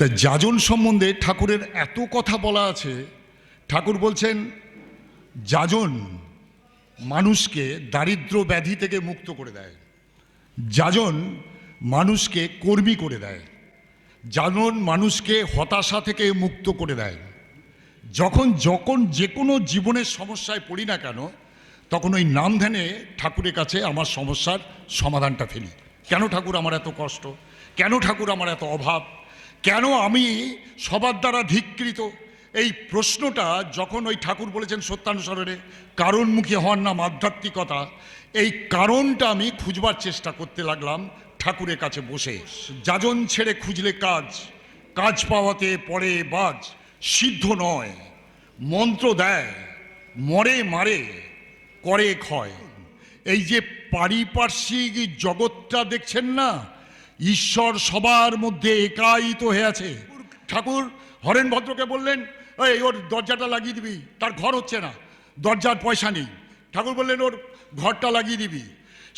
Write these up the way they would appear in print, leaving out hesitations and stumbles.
তা যাজন সম্বন্ধে ঠাকুরের এত কথা বলা আছে। ঠাকুর বলছেন যাজন মানুষকে দারিদ্র ব্যাধি থেকে মুক্ত করে দেয়, যাজন মানুষকে কর্মী করে দেয়, যাজন মানুষকে হতাশা থেকে মুক্ত করে দেয়। যখন যখন যে কোনো জীবনের সমস্যায় পড়ি না কেন, তখন ওই নাম ধ্যানে ঠাকুরের কাছে আমার সমস্যার সমাধানটা ফেলি। কেন ঠাকুর আমার এত কষ্ট, কেন ঠাকুর আমার এত অভাব, কেন আমি সবার দ্বারা ধিক্কৃত, এই প্রশ্নটা যখন ওই ঠাকুর বলেছেন সত্যানুসরণে কারণমুখী হওয়ার নাম আধ্যাত্মিকতা, এই কারণটা আমি খুঁজবার চেষ্টা করতে লাগলাম ঠাকুরের কাছে বসে। যাজন ছেড়ে খুঁজলে কাজ, কাজ পাওয়াতে পড়ে বাজ, সিদ্ধ নয় মন্ত্র দেয়, মরে মারে করে ক্ষয়। এই যে পারিপার্শ্বিক জগৎটা দেখছেন না, ঈশ্বর সবার মধ্যে একায়িত হয়ে আছে। ঠাকুর হরেন ভদ্রকে বললেন এই ওর দরজাটা লাগিয়ে দিবি, তার ঘর হচ্ছে না, দরজার পয়সা নেই। ঠাকুর বললেন ওর ঘরটা লাগিয়ে দিবি।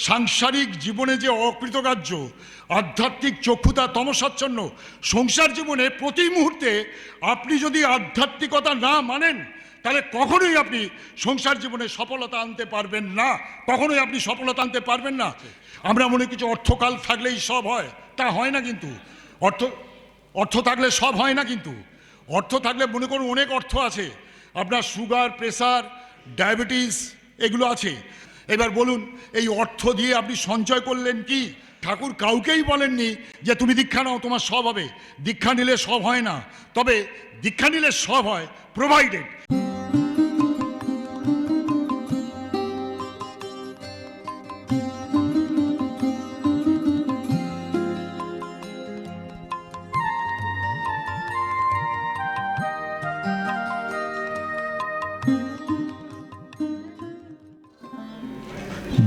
সাংসারিক জীবনে যে অকৃতকার্য, আধ্যাত্মিক চক্ষুতা তমসাচ্ছন্ন সংসার জীবনে প্রতি মুহূর্তে আপনি যদি আধ্যাত্মিকতা না মানেন, তাহলে কখনোই আপনি সংসার জীবনে সফলতা আনতে পারবেন না, কখনোই আপনি সফলতা আনতে পারবেন না। আমরা মনে কিছু অর্থকাল থাকলেই সব হয়, তা হয় না। কিন্তু অর্থ থাকলে সব হয় না। কিন্তু অর্থ থাকলে মনে করুন অনেক অর্থ আছে, আপনার সুগার, প্রেসার, ডায়াবেটিস এগুলো আছে। এবার বলুন এই অর্থ দিয়ে আপনি সঞ্চয় করলেন কি? ঠাকুর কাউকেই বলেননি যে তুমি দীক্ষা নাও তোমার সব হবে। দীক্ষা নিলে সব হয় না, তবে দীক্ষা নিলে সব হয় প্রোভাইডেড।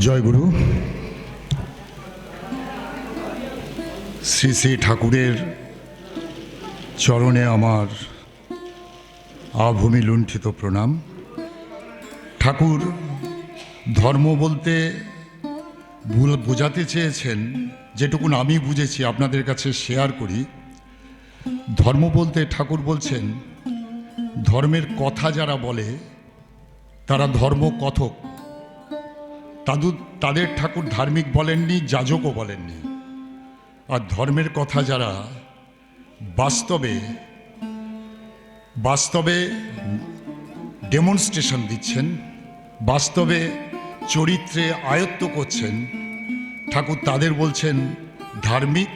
জয় গুরু। শ্রী শ্রী ঠাকুরের চরণে আমার আভূমি লুণ্ঠিত প্রণাম। ঠাকুর ধর্ম বলতে বোঝাতে চেয়েছেন, যেটুকুন আমি বুঝেছি আপনাদের কাছে শেয়ার করি। ধর্ম বলতে ঠাকুর বলছেন ধর্মের কথা যারা বলে তারা ধর্ম কথক। তাদের ঠাকুর ধার্মিক বলেননি, যাজকও বলেননি। আর ধর্মের কথা যারা বাস্তবে ডেমনস্ট্রেশন দিচ্ছেন, বাস্তবে চরিত্রে আয়ত্ত করছেন, ঠাকুর তাদের বলছেন ধার্মিক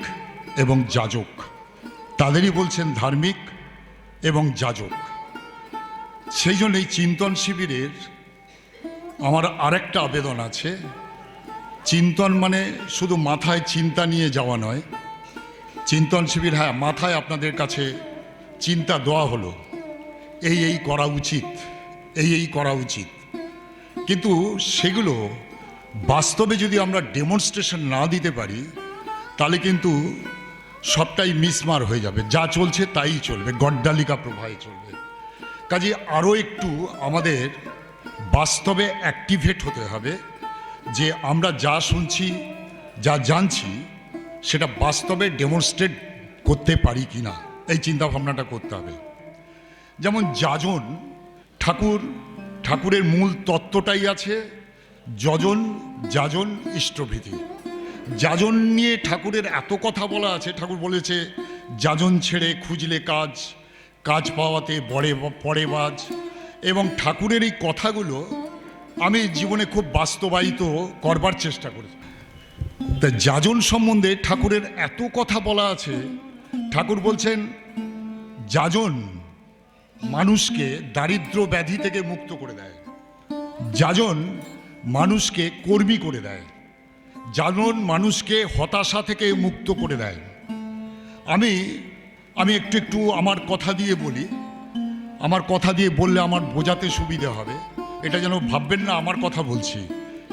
এবং যাজক। তাদেরই বলছেন ধার্মিক এবং যাজক। সেই জন্য এই চিন্তন শিবিরের আমার আরেকটা আবেদন আছে। চিন্তন মানে শুধু মাথায় চিন্তা নিয়ে যাওয়া নয়। চিন্তন শিবির, হ্যাঁ, মাথায় আপনাদের কাছে চিন্তা দেওয়া হলো এই করা উচিত, এই করা উচিত, কিন্তু সেগুলো বাস্তবে যদি আমরা ডেমনস্ট্রেশন না দিতে পারি, তাহলে কিন্তু সবটাই মিসমার হয়ে যাবে। যা চলছে তাই চলবে, গড্ডালিকা প্রবাহে চলবে। কাজে আরও একটু আমাদের বাস্তবে অ্যাক্টিভেট হতে হবে, যে আমরা যা শুনছি, যা জানছি, সেটা বাস্তবে ডেমনস্ট্রেট করতে পারি কি না, এই চিন্তাভাবনাটা করতে হবে। যেমন যাজন, ঠাকুরের মূল তত্ত্বটাই আছে যজন, যাজন, ইষ্টভীতি। যাজন নিয়ে ঠাকুরের এত কথা বলা আছে। ঠাকুর বলেছে যাজন ছেড়ে খুঁজলে কাজ, কাজ পাওয়াতে পড়ে বাজ। এবং ঠাকুরের এই কথাগুলো আমি জীবনে খুব বাস্তবায়িত করবার চেষ্টা করি। তা যাজন সম্বন্ধে ঠাকুরের এত কথা বলা আছে। ঠাকুর বলছেন যাজন মানুষকে দারিদ্র ব্যাধি থেকে মুক্ত করে দেয়, যাজন মানুষকে কর্মী করে দেয়, যাজন মানুষকে হতাশা থেকে মুক্ত করে দেয়। আমি একটু আমার কথা দিয়ে বলি। আমার কথা দিয়ে বললে আমার বোঝাতে সুবিধে হবে। এটা যেন ভাববেন না আমার কথা বলছি,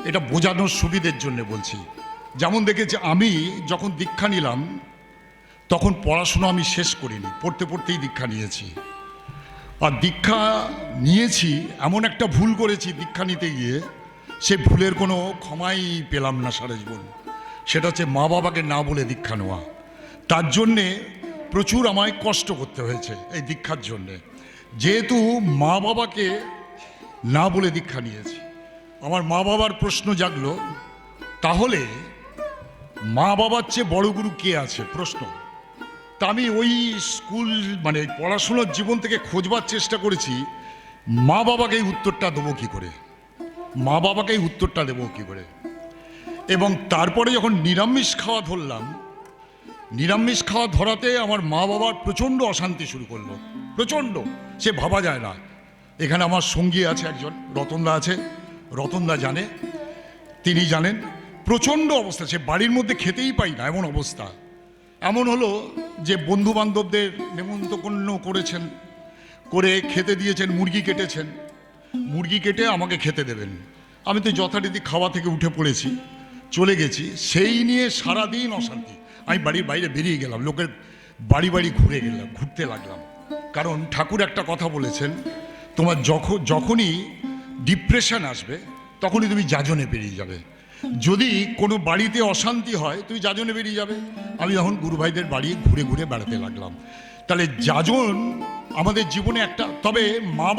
এটা বোঝানোর সুবিধের জন্য বলছি। যেমন দেখেছি, আমি যখন দীক্ষা নিলাম তখন পড়াশোনা আমি শেষ করিনি, পড়তেই দীক্ষা নিয়েছি। আর দীক্ষা নিয়েছি, এমন একটা ভুল করেছি দীক্ষা নিতে গিয়ে, সে ভুলের কোনো ক্ষমাই পেলাম না সারা জীবন। সেটা হচ্ছে মা বাবাকে না বলে দীক্ষা নেওয়া। তার জন্যে প্রচুর আমায় কষ্ট করতে হয়েছে এই দীক্ষার জন্যে। যেহেতু মা বাবাকে না বলে দীক্ষা নিয়েছি, আমার মা বাবার প্রশ্ন জাগলো, তাহলে মা বাবার চেয়ে বড় গুরু কে আছে প্রশ্ন। তা আমি ওই স্কুল মানে পড়াশোনার জীবন থেকে খোঁজবার চেষ্টা করেছি, মা বাবাকে এই উত্তরটা দেবো কী করে, মা বাবাকে এই উত্তরটা দেবো কী করে। এবং তারপরে যখন নিরামিষ খাওয়া ধরলাম, নিরামিষ খাওয়া ধরাতে আমার মা বাবার প্রচণ্ড অশান্তি শুরু করলো, প্রচণ্ড, সে ভাবা যায় না। এখানে আমার সঙ্গী আছে একজন, রতনদা আছে, রতনদা জানে, তিনি জানেন, প্রচণ্ড অবস্থা, সে বাড়ির মধ্যে খেতেই পাই না এমন অবস্থা। এমন হলো যে বন্ধু বান্ধবদের নেমন্তন্ন করেছেন, করে খেতে দিয়েছেন, মুরগি কেটেছেন, মুরগি কেটে আমাকে খেতে দেবেন, আমি তো যথারীতি খাওয়া থেকে উঠে পড়েছি, চলে গেছি, সেই নিয়ে সারাদিন অশান্তি। আমি বাড়ির বাইরে বেরিয়ে গেলাম, লোকের বাড়ি বাড়ি ঘুরতে লাগলাম। কারণ ঠাকুর একটা কথা বলেছেন, তোমার যখনই ডিপ্রেশন আসবে তখনই তুমি যাজনে বেরিয়ে যাবে। যদি কোনো বাড়িতে অশান্তি হয় তুমি যাজনে বেরিয়ে যাবে। আমি যখন গুরু ভাইদের বাড়ি ঘুরে ঘুরে বেড়াতে লাগলাম। তাহলে যাজন আমাদের জীবনে একটা, তবে মা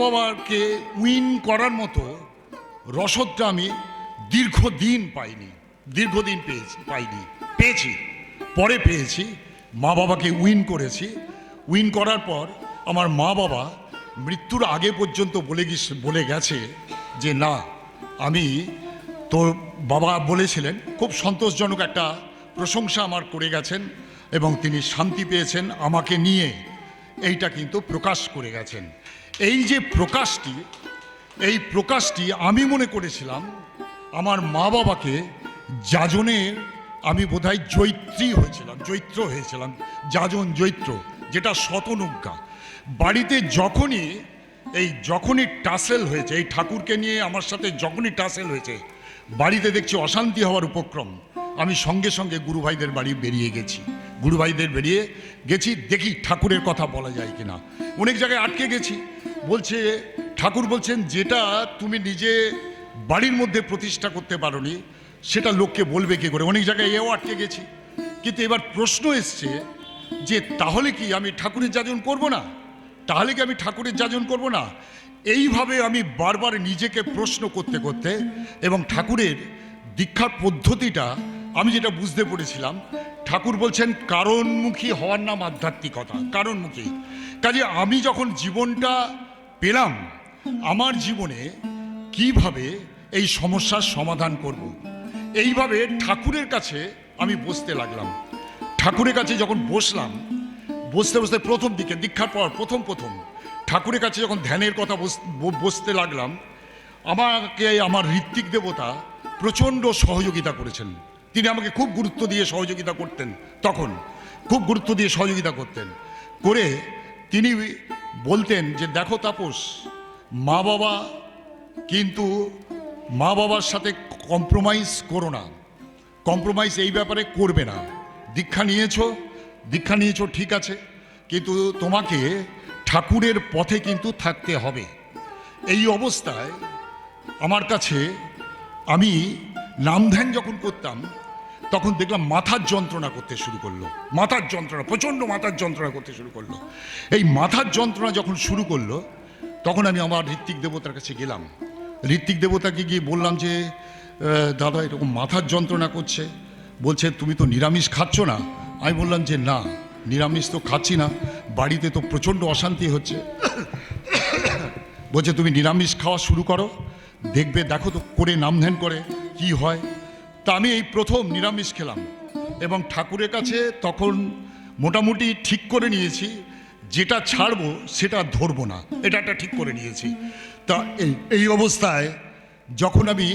বাবাকে উইন করার মতো রসদটা আমি দীর্ঘদিন পেয়েছি, পরে পেয়েছি। মা বাবাকে উইন করেছি, উইন করার পর আমার মা বাবা মৃত্যুর আগে পর্যন্ত বলে গেছে যে না, আমি তোর বাবা বলেছিলেন, খুব সন্তোষজনক একটা প্রশংসা আমার করে গেছেন এবং তিনি শান্তি পেয়েছেন আমাকে নিয়ে, এইটা কিন্তু প্রকাশ করে গেছেন। এই যে প্রকাশটি আমি মনে করেছিলাম আমার মা বাবাকে যাজনের, আমি বোধহয় জৈত্র হয়েছিলাম, যাজন জৈত্র, যেটা শতনুজ্ঞা। বাড়িতে যখনই টাসেল হয়েছে, এই ঠাকুরকে নিয়ে আমার সাথে যখনই টাসেল হয়েছে, বাড়িতে দেখছি অশান্তি হওয়ার উপক্রম, আমি সঙ্গে সঙ্গে গুরু ভাইদের বাড়ি বেরিয়ে গেছি, দেখি ঠাকুরের কথা বলা যায় কিনা। অনেক জায়গায় আটকে গেছি, বলছে ঠাকুর বলছেন যেটা তুমি নিজে বাড়ির মধ্যে প্রতিষ্ঠা করতে পারোনি সেটা লোককে বলবে কি করে। অনেক জায়গায় এও আটকে গেছি। কিন্তু এবার প্রশ্ন এসছে যে তাহলে কি আমি ঠাকুরের যাজন করব না? এইভাবে আমি বারবার নিজেকে প্রশ্ন করতে এবং ঠাকুরের দীক্ষার পদ্ধতিটা আমি যেটা বুঝতে পেরেছিলাম, ঠাকুর বলছেন কারণমুখী হওয়ার নাম আধ্যাত্মিকতা, কারণমুখী। কাজে আমি যখন জীবনটা পেলাম, আমার জীবনে কিভাবে এই সমস্যার সমাধান করব, এইভাবে ঠাকুরের কাছে আমি বসতে লাগলাম। ঠাকুরের কাছে যখন বসতে প্রথম দিকে দীক্ষার পর প্রথম ঠাকুরের কাছে যখন ধ্যানের কথা বসতে লাগলাম, আমাকে আমার ঋত্বিক দেবতা প্রচণ্ড সহযোগিতা করেছেন। তিনি আমাকে খুব গুরুত্ব দিয়ে সহযোগিতা করতেন, করে তিনি বলতেন যে দেখো তাপস, মা বাবার সাথে কম্প্রোমাইজ করো না, কম্প্রোমাইজ এই ব্যাপারে করবে না। দীক্ষা নিয়েছো ঠিক আছে, কিন্তু তোমাকে ঠাকুরের পথে কিন্তু থাকতে হবে। এই অবস্থায় আমার কাছে, আমি নাম ধ্যান যখন করতাম তখন দেখলাম মাথার যন্ত্রণা করতে শুরু করলো, প্রচণ্ড মাথার যন্ত্রণা করতে শুরু করলো। এই মাথার যন্ত্রণা যখন শুরু করলো তখন আমি আমার ঋত্বিক দেবতার কাছে গেলাম। ঋত্বিক দেবতাকে গিয়ে বললাম যে দাদা এরকম মাথার যন্ত্রণা করছে। বলছে তুমি তো নিরামিষ খাচ্ছ না। আমি বললাম যে না, নিরামিষ তো খাচ্ছি না, বাড়িতে তো প্রচণ্ড অশান্তি হচ্ছে। বলছে তুমি নিরামিষ খাওয়া শুরু করো, দেখো তো করে নাম ধ্যান করে কি হয়। তা আমি এই প্রথম নিরামিষ খেলাম এবং ঠাকুরের কাছে তখন মোটামুটি ঠিক করে নিয়েছি, যেটা ছাড়বো সেটা ধরবো না, এটা একটা ঠিক করে নিয়েছি। তা এই অবস্থায় যখন আমি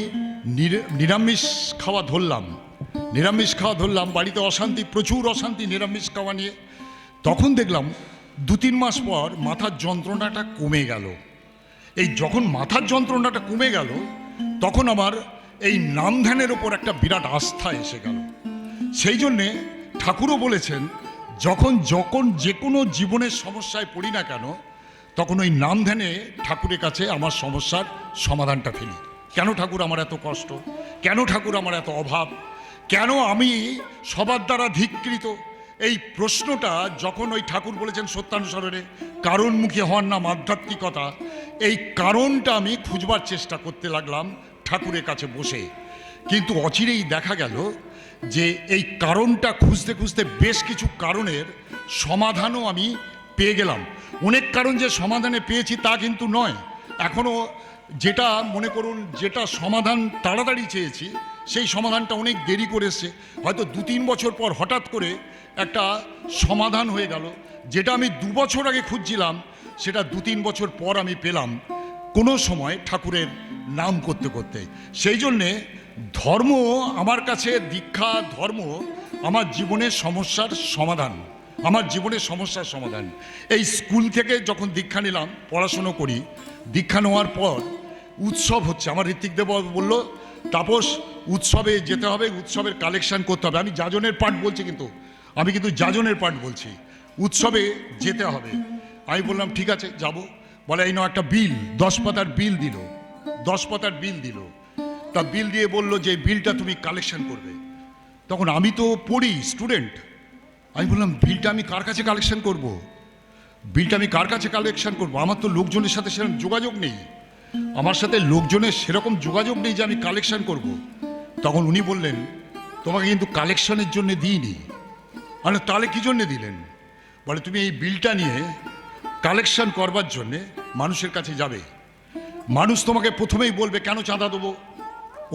নিরামিষ খাওয়া ধরলাম, বাড়িতে প্রচুর অশান্তি নিরামিষ খাওয়া নিয়ে, তখন দেখলাম 2-3 মাস পর মাথার যন্ত্রণাটা কমে গেল। এই যখন মাথার যন্ত্রণাটা কমে গেল তখন আমার এই নাম ধ্যানের ওপর একটা বিরাট আস্থা এসে গেল। সেই জন্যে ঠাকুরও বলেছেন যখন যে কোনো জীবনের সমস্যায় পড়ি না কেন, তখন ওই নাম ধ্যানে ঠাকুরের কাছে আমার সমস্যার সমাধানটা ফেলি। কেন ঠাকুর আমার এত কষ্ট, কেন ঠাকুর আমার এত অভাব, কেন আমি সবার দ্বারা ধিক্কৃত, এই প্রশ্নটা যখন ওই ঠাকুর বলেছেন সত্যানুসরণে কারণমুখী হওয়ার নাম আধ্যাত্মিকতা, এই কারণটা আমি খুঁজবার চেষ্টা করতে লাগলাম ঠাকুরের কাছে বসে। কিন্তু অচিরেই দেখা গেল যে এই কারণটা খুঁজতে খুঁজতে বেশ কিছু কারণের সমাধানও আমি পেয়ে গেলাম। অনেক কারণ যে সমাধানে পেয়েছি তা কিন্তু নয়, এখনও যেটা মনে করুন যেটা সমাধান তাড়াতাড়ি চেয়েছি সেই সমাধানটা অনেক দেরি করে এসছে। হয়তো 2-3 বছর পর হঠাৎ করে একটা সমাধান হয়ে গেল, যেটা আমি 2 বছর আগে খুঁজছিলাম সেটা 2-3 বছর পর আমি পেলাম কোনো সময় ঠাকুরের নাম করতে করতে। সেই জন্যে ধর্ম আমার কাছে, দীক্ষা ধর্ম আমার জীবনের সমস্যার সমাধান, আমার জীবনের সমস্যার সমাধান। এই স্কুল থেকে যখন দীক্ষা নিলাম, পড়াশুনো করি, দীক্ষা নেওয়ার পর উৎসব হচ্ছে, আমার ঋত্বিকদেব বলল তাপস উৎসবে যেতে হবে, উৎসবের কালেকশন করতে হবে। আমি যাজনের পাঠ বলছি, কিন্তু আমি কিন্তু যাজনের পাঠ বলছি, উৎসবে যেতে হবে। আমি বললাম ঠিক আছে যাব। বলে এই নাও একটা বিল, 10 পাতার বিল দিল, 10 পাতার বিল দিল। তা বিল দিয়ে বললো যে বিলটা তুমি কালেকশন করবে। তখন আমি তো পড়ি, স্টুডেন্ট, আমি বললাম বিলটা আমি কার কাছে কালেকশন করব? বিলটা আমি কার কাছে কালেকশন করব? আমার তো লোকজনের সাথে সেরকম যোগাযোগ নেই, আমার সাথে লোকজনের সেরকম যোগাযোগ নেই যে আমি কালেকশন করব। তখন উনি বললেন তোমাকে কিন্তু কালেকশনের জন্য দিইনি। মানে তাহলে কী জন্যে দিলেন? বলে তুমি এই বিলটা নিয়ে কালেকশন করবার জন্যে মানুষের কাছে যাবে, মানুষ তোমাকে প্রথমেই বলবে কেন চাঁদা দেবো,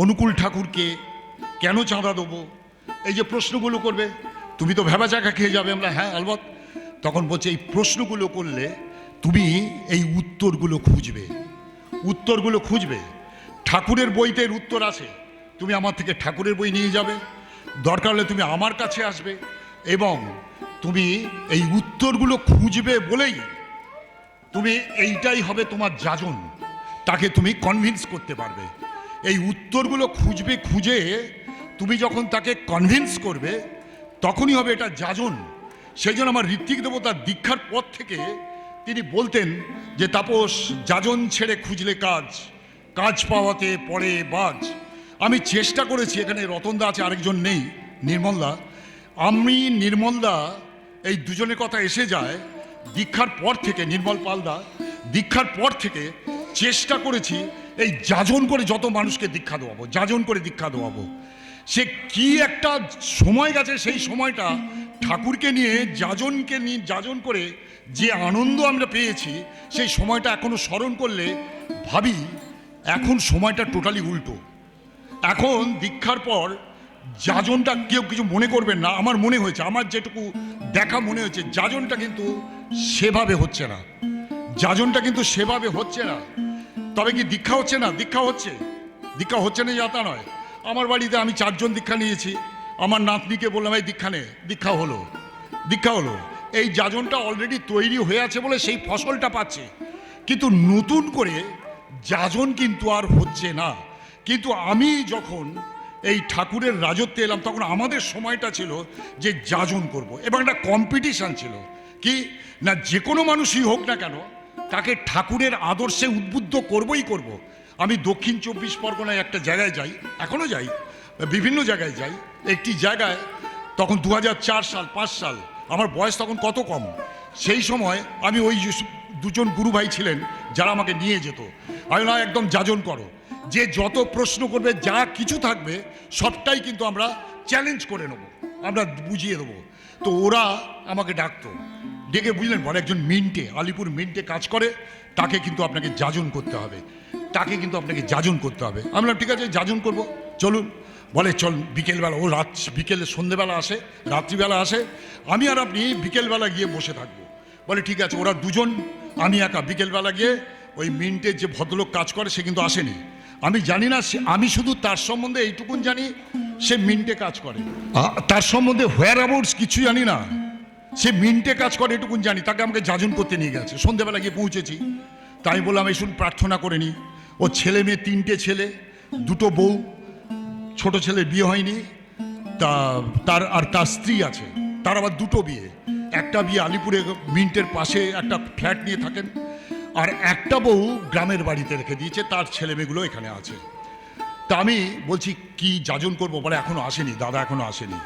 অনুকূল ঠাকুরকে কেন চাঁদা দেবো, এই যে প্রশ্নগুলো করবে, তুমি তো ভেবা চাকা খেয়ে যাবে। আমরা হ্যাঁ আলবৎ। তখন বলছে এই প্রশ্নগুলো করলে তুমি এই উত্তরগুলো খুঁজবে, উত্তরগুলো খুঁজবে। ঠাকুরের বইতে এর উত্তর আছে, তুমি আমার থেকে ঠাকুরের বই নিয়ে যাবে, দরকার হলে তুমি আমার কাছে আসবে, এবং তুমি এই উত্তরগুলো খুঁজবে বলেই তুমি এইটাই হবে তোমার যাজন, তাকে তুমি কনভিন্স করতে পারবে। এই উত্তরগুলো খুঁজবে, খুঁজে তুমি যখন তাকে কনভিন্স করবে তখনই হবে এটা যাজন। সেই জন্য আমার ঋত্বিক দেবতার দীক্ষার পর থেকে তিনি বলতেন যে তাপস যাজন ছেড়ে খুঁজলে কাজ, কাজ পাওয়াতে পড়ে বাজ। আমি চেষ্টা করেছি, এখানে রতনদা আছে, আরেকজন নেই, নির্মলদা, আমি নির্মলদা এই দুজনের কথা এসে যায় দীক্ষার পর থেকে, নির্মল পালদা, দীক্ষার পর থেকে চেষ্টা করেছি এই যাজন করে যত মানুষকে দীক্ষা দেওয়াবো, যাজন করে দীক্ষা দেওয়াবো। সে কি একটা সময় গেছে, সেই সময়টা ঠাকুরকে নিয়ে যাজনকে নিয়ে যাজন করে যে আনন্দ আমরা পেয়েছি, সেই সময়টা এখনো স্মরণ করলে ভাবি এখন সময়টা টোটালি উল্টো। এখন দীক্ষার পর যাজনটা কেউ কিছু মনে করবেন না, আমার মনে হয়েছে, আমার যেটুকু দেখা মনে হয়েছে, যাজনটা কিন্তু সেভাবে হচ্ছে না, যাজনটা কিন্তু সেভাবে হচ্ছে না। তবে কি দীক্ষা হচ্ছে না? দীক্ষা হচ্ছে, দীক্ষা হচ্ছে না যাতা নয়। আমার বাড়িতে আমি 4 জন দীক্ষা নিয়েছি, আমার নাতনিকে বললাম এই দীক্ষা নে, দীক্ষা হলো, দীক্ষা হলো। এই যাজনটা অলরেডি তৈরি হয়ে আছে বলে সেই ফসলটা পাচ্ছে, কিন্তু নতুন করে যাজন কিন্তু আর হচ্ছে না। কিন্তু আমি যখন এই ঠাকুরের রাজত্বে এলাম তখন আমাদের সময়টা ছিল যে যাজন করব, এবং একটা কম্পিটিশান ছিল কি না, যে কোনো মানুষই হোক না কেন তাকে ঠাকুরের আদর্শে উদ্বুদ্ধ করবই করব। আমি দক্ষিণ 24 পরগনায় একটা জায়গায় যাই, এখনও যাই, বিভিন্ন জায়গায় যাই। একটি জায়গায় তখন 2004 সাল 5 সাল, আমার বয়স তখন কত কম, সেই সময় আমি ওই 2 জন গুরু ভাই ছিলেন যারা আমাকে নিয়ে যেত। আমি না একদম যাজন করো, যে যত প্রশ্ন করবে যা কিছু থাকবে সবটাই কিন্তু আমরা চ্যালেঞ্জ করে নেব, আমরা বুঝিয়ে দেবো। তো ওরা আমাকে ডাকতো, ডেকে বুঝলেন বলে একজন মিন্টে, আলিপুর মিন্টে কাজ করে, তাকে কিন্তু আপনাকে যাজন করতে হবে, তাকে কিন্তু আপনাকে যাজন করতে হবে। আমি বললাম ঠিক আছে যাজন করব, চলুন। বলে চল বিকেলবেলা, ও বিকেলে সন্ধেবেলা আসে, রাত্রিবেলা আসে, আমি আর আপনি বিকেলবেলা গিয়ে বসে থাকবো। বলে ঠিক আছে। ওরা 2 জন, আমি একা। বিকেলবেলা গিয়ে ওই মিন্টের যে ভদ্রলোক কাজ করে সে কিন্তু আসেনি, আমি জানি না, আমি শুধু তার সম্বন্ধে এইটুকুন জানি সে মিন্টে কাজ করে, তার সম্বন্ধে হোয়ার অ্যাবাউটস কিছু জানি না, সে মিন্টে কাজ করে এটুকুন জানি। তাকে আমাকে যাজন করতে নিয়ে গেছে, সন্ধেবেলা গিয়ে পৌঁছেছি। তাই বললাম এই শুন প্রার্থনা করে নি। ও ছেলে মেয়ে 3টে ছেলে, 2টো বউ, ছোট ছেলের বিয়ে হয়নি, তার স্ত্রী আছে, তার আবার 2টো বিয়ে। একটা বিয়ে আলিপুরে মিন্টের পাশে একটা ফ্ল্যাট নিয়ে থাকেন, আর একটা বউ গ্রামের বাড়িতে রেখে দিয়েছে, তার ছেলে মেয়েগুলো এখানে আছে। তা আমি বলছি কি যাজন করবো, বলে এখনো আসেনি দাদা, এখনো আসেনি।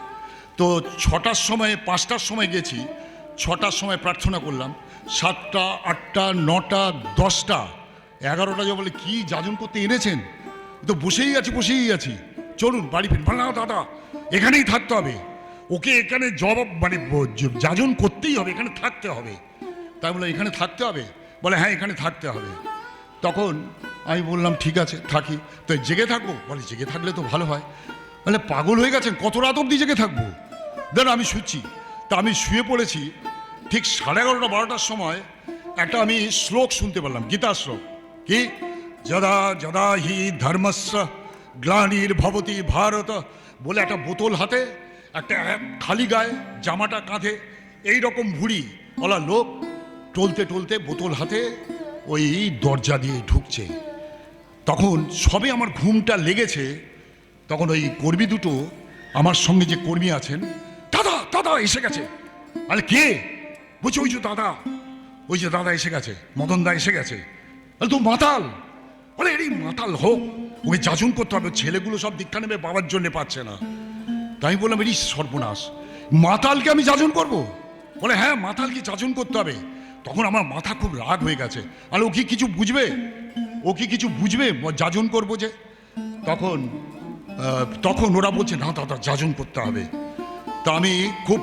তো 6টার সময় 5টার সময় গেছি, 6টার সময় প্রার্থনা করলাম, 7টা 8টা 9টা 10টা 11টা যে বলে কি যাজন করতে এনেছেন, তো বসেই আছি চলুন বাড়ি ফিরে। বলে না দাদা এখানেই থাকতে হবে, ওকে এখানে জবাব মানে যাজন করতেই হবে, এখানে থাকতে হবে। তাই বলে এখানে থাকতে হবে? বলে হ্যাঁ এখানে থাকতে হবে। তখন আমি বললাম ঠিক আছে থাকি। তো জেগে থাকবো? বলে জেগে থাকলে তো ভালো হয়। বলে পাগল হয়ে গেছেন, কত রাত অবধি জেগে থাকবো? দেন আমি শুচ্ছি। তা আমি শুয়ে পড়েছি। ঠিক 11:30 12টার সময় একটা আমি শ্লোক শুনতে পারলাম, গীতা শ্লোক। কি? যদা যদা হি ধর্মস্য গ্লানির ভবতি ভারত, বলে একটা বোতল হাতে, একটা খালি গায়ে, জামাটা কাঁধে, এই রকম ভুঁড়ি ওলা লোক টলতে টলতে বোতল হাতে ওই দরজা দিয়ে ঢুকছে। তখন সবে আমার ঘুমটা লেগেছে। তখন ওই কর্মী দুটো, আমার সঙ্গে যে কর্মী আছেন, দাদা দাদা এসে গেছে। আরে কে? বলছে ওই যে দাদা এসে গেছে, মদন দা এসে গেছে। তো মাতাল? বলে এই মাতাল হোক, ওকে যাজন করতে হবে, ছেলেগুলো সব দীক্ষা নেবে, বাবার জন্য পাচ্ছে না। তাই আমি বললাম এই সর্বনাশ, মাতালকে আমি যাজন করব? বলে হ্যাঁ মাতালকে যাজন করতে হবে। তখন আমার মাথা খুব রাগ হয়ে গেছে। আর ও কি কিছু বুঝবে? যাজন করবো যে? তখন ওরা বলছে না দাদা যাজন করতে হবে। তা আমি খুব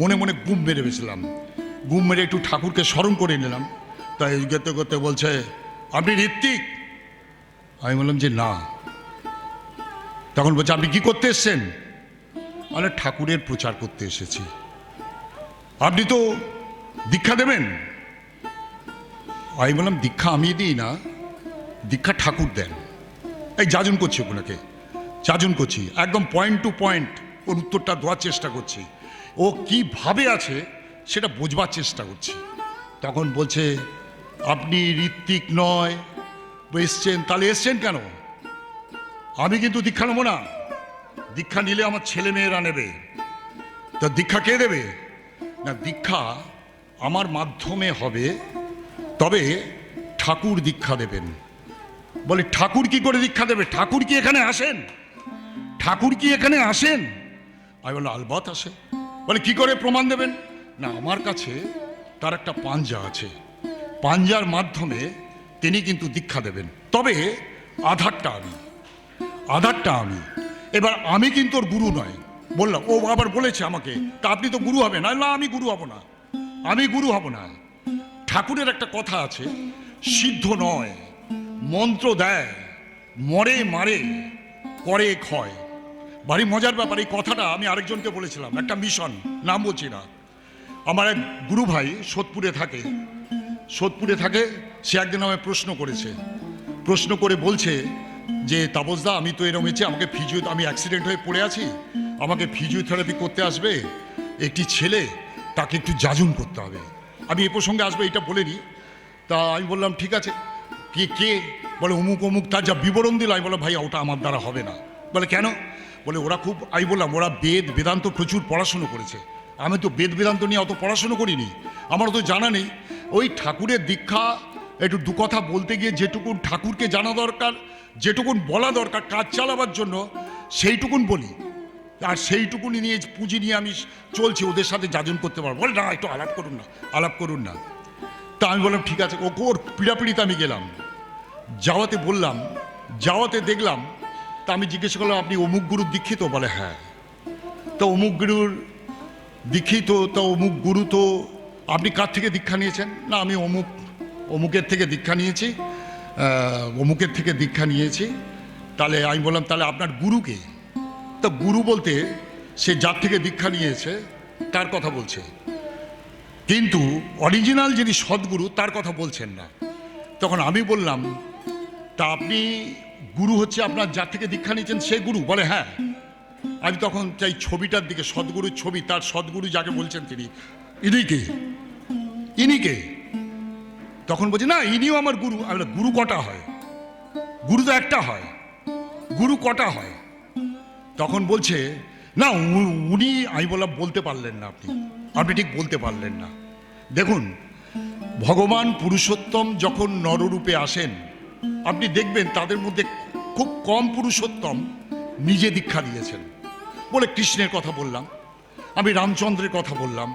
মনে মনে গুম মেরে বেছিলাম, গুম মেরে একটু ঠাকুরকে স্মরণ করে নিলাম। তাই করতে করতে বলছে আপনি ঋত্বিক? আমি বললাম যে না। তখন বলছে আপনি কি করতে এসছেন? আরে ঠাকুরের প্রচার করতে এসেছি। আপনি তো দীক্ষা দেবেন? আমি বললাম দীক্ষা আমি দিই না, দীক্ষা ঠাকুর দেন। এই যাজন করছি, ওনাকে যাজন করছি, একদম পয়েন্ট টু পয়েন্ট ওর উত্তরটা দেওয়ার চেষ্টা করছি। ও কিভাবে আছে সেটা বোঝবার চেষ্টা করছি। তখন বলছে আপনি ঋত্বিক নয় এসছেন, তাহলে এসছেন কেন? আমি কিন্তু দীক্ষা নেবো না, দীক্ষা নিলে আমার ছেলে মেয়েরা নেবে। তা দীক্ষা কে দেবে? না দীক্ষা আমার মাধ্যমে হবে, তবে ঠাকুর দীক্ষা দেবেন। বলে ঠাকুর কি করে দীক্ষা দেবে? ঠাকুর কি এখানে আসেন? আমি বললাম আলবাত আসে। বলে কি করে প্রমাণ দেবেন? না আমার কাছে তার একটা পাঞ্জা আছে, পাঞ্জার মাধ্যমে তিনি কিন্তু দীক্ষা দেবেন, তবে আধারটা আমি। এবার আমি কিন্তু ওর গুরু নয়। বললাম, ও আবার বলেছে আমাকে তা আপনি তো গুরু হবেন। না আমি গুরু হব না। ঠাকুরের একটা কথা আছে, সিদ্ধ নয়, মন্ত্র দেয়, মরে মারে, করে ক্ষয়। ভারী মজার ব্যাপার। এই কথাটা আমি আরেকজনকে বলেছিলাম, একটা মিশন, নাম বলছি না। আমার এক গুরু ভাই সোদপুরে থাকে। সে একদিন আমায় প্রশ্ন করে বলছে যে তাপসদা আমি তো এরকম হয়েছে, আমাকে আমি অ্যাক্সিডেন্ট হয়ে পড়ে আছি, আমাকে ফিজিওথেরাপি করতে আসবে একটি ছেলে, তাকে একটু যাজন করতে হবে। আমি এ প্রসঙ্গে আসবো এটা বলিনি। তা আমি বললাম ঠিক আছে, কে? বলে অমুক, তার যা বিবরণ দিল। আমি বললাম ভাই ওটা আমার দ্বারা হবে না। বলে কেন? বলে ওরা আমি বললাম ওরা বেদান্ত প্রচুর পড়াশুনো করেছে, আমি তো বেদান্ত নিয়ে অত পড়াশুনো করিনি, আমার তো জানা নেই। ওই ঠাকুরের দীক্ষা একটু দু কথা বলতে গিয়ে যেটুকুন ঠাকুরকে জানা দরকার, যেটুকুন বলা দরকার কাজ চালাবার জন্য, সেইটুকুন বলি। আর সেইটুকুনি নিয়ে পুঁজি নিয়ে আমি চলছি, ওদের সাথে যাজন করতে পারবো। বলে না একটু আলাপ করুন না। তা আমি বললাম ঠিক আছে। ওর পিড়াপিড়িতে আমি গেলাম। যাওয়াতে দেখলাম, তা আমি জিজ্ঞেস করলাম আপনি অমুক গুরুর দীক্ষিত? বলে হ্যাঁ। তো অমুক গুরুর দীক্ষিত, তা অমুক গুরু তো আপনি কার থেকে দীক্ষা নিয়েছেন? না আমি অমুকের থেকে দীক্ষা নিয়েছি। তাহলে আমি বললাম তাহলে আপনার গুরুকে? তা গুরু বলতে সে যার থেকে দীক্ষা নিয়েছে তার কথা বলছে, কিন্তু অরিজিনাল যিনি সদ্গুরু তার কথা বলছেন না। তখন আমি বললাম তা আপনি গুরু হচ্ছে আপনার যার থেকে দীক্ষা নিয়েছেন সে গুরু? বলে হ্যাঁ। আমি তখন চাই ছবিটার দিকে, সদ্গুরুর ছবি, তার সদ্গুরু যাকে বলছেন তিনি ইনি কে? তখন বলছে না ইনিও আমার গুরু। আমি গুরু কটা হয়? গুরু তো একটা হয়, গুরু কটা হয়? তখন বলছে না উনি। আমি বললাম বলতে পারলেন না আপনি ঠিক বলতে পারলেন না। দেখুন ভগবান পুরুষোত্তম যখন নররূপে আসেন, আপনি দেখবেন তাদের মধ্যে খুব কম পুরুষোত্তম নিজে দীক্ষা দিয়েছেন। বলে কৃষ্ণের কথা বললাম। আমি রামচন্দ্রের কথা বললাম,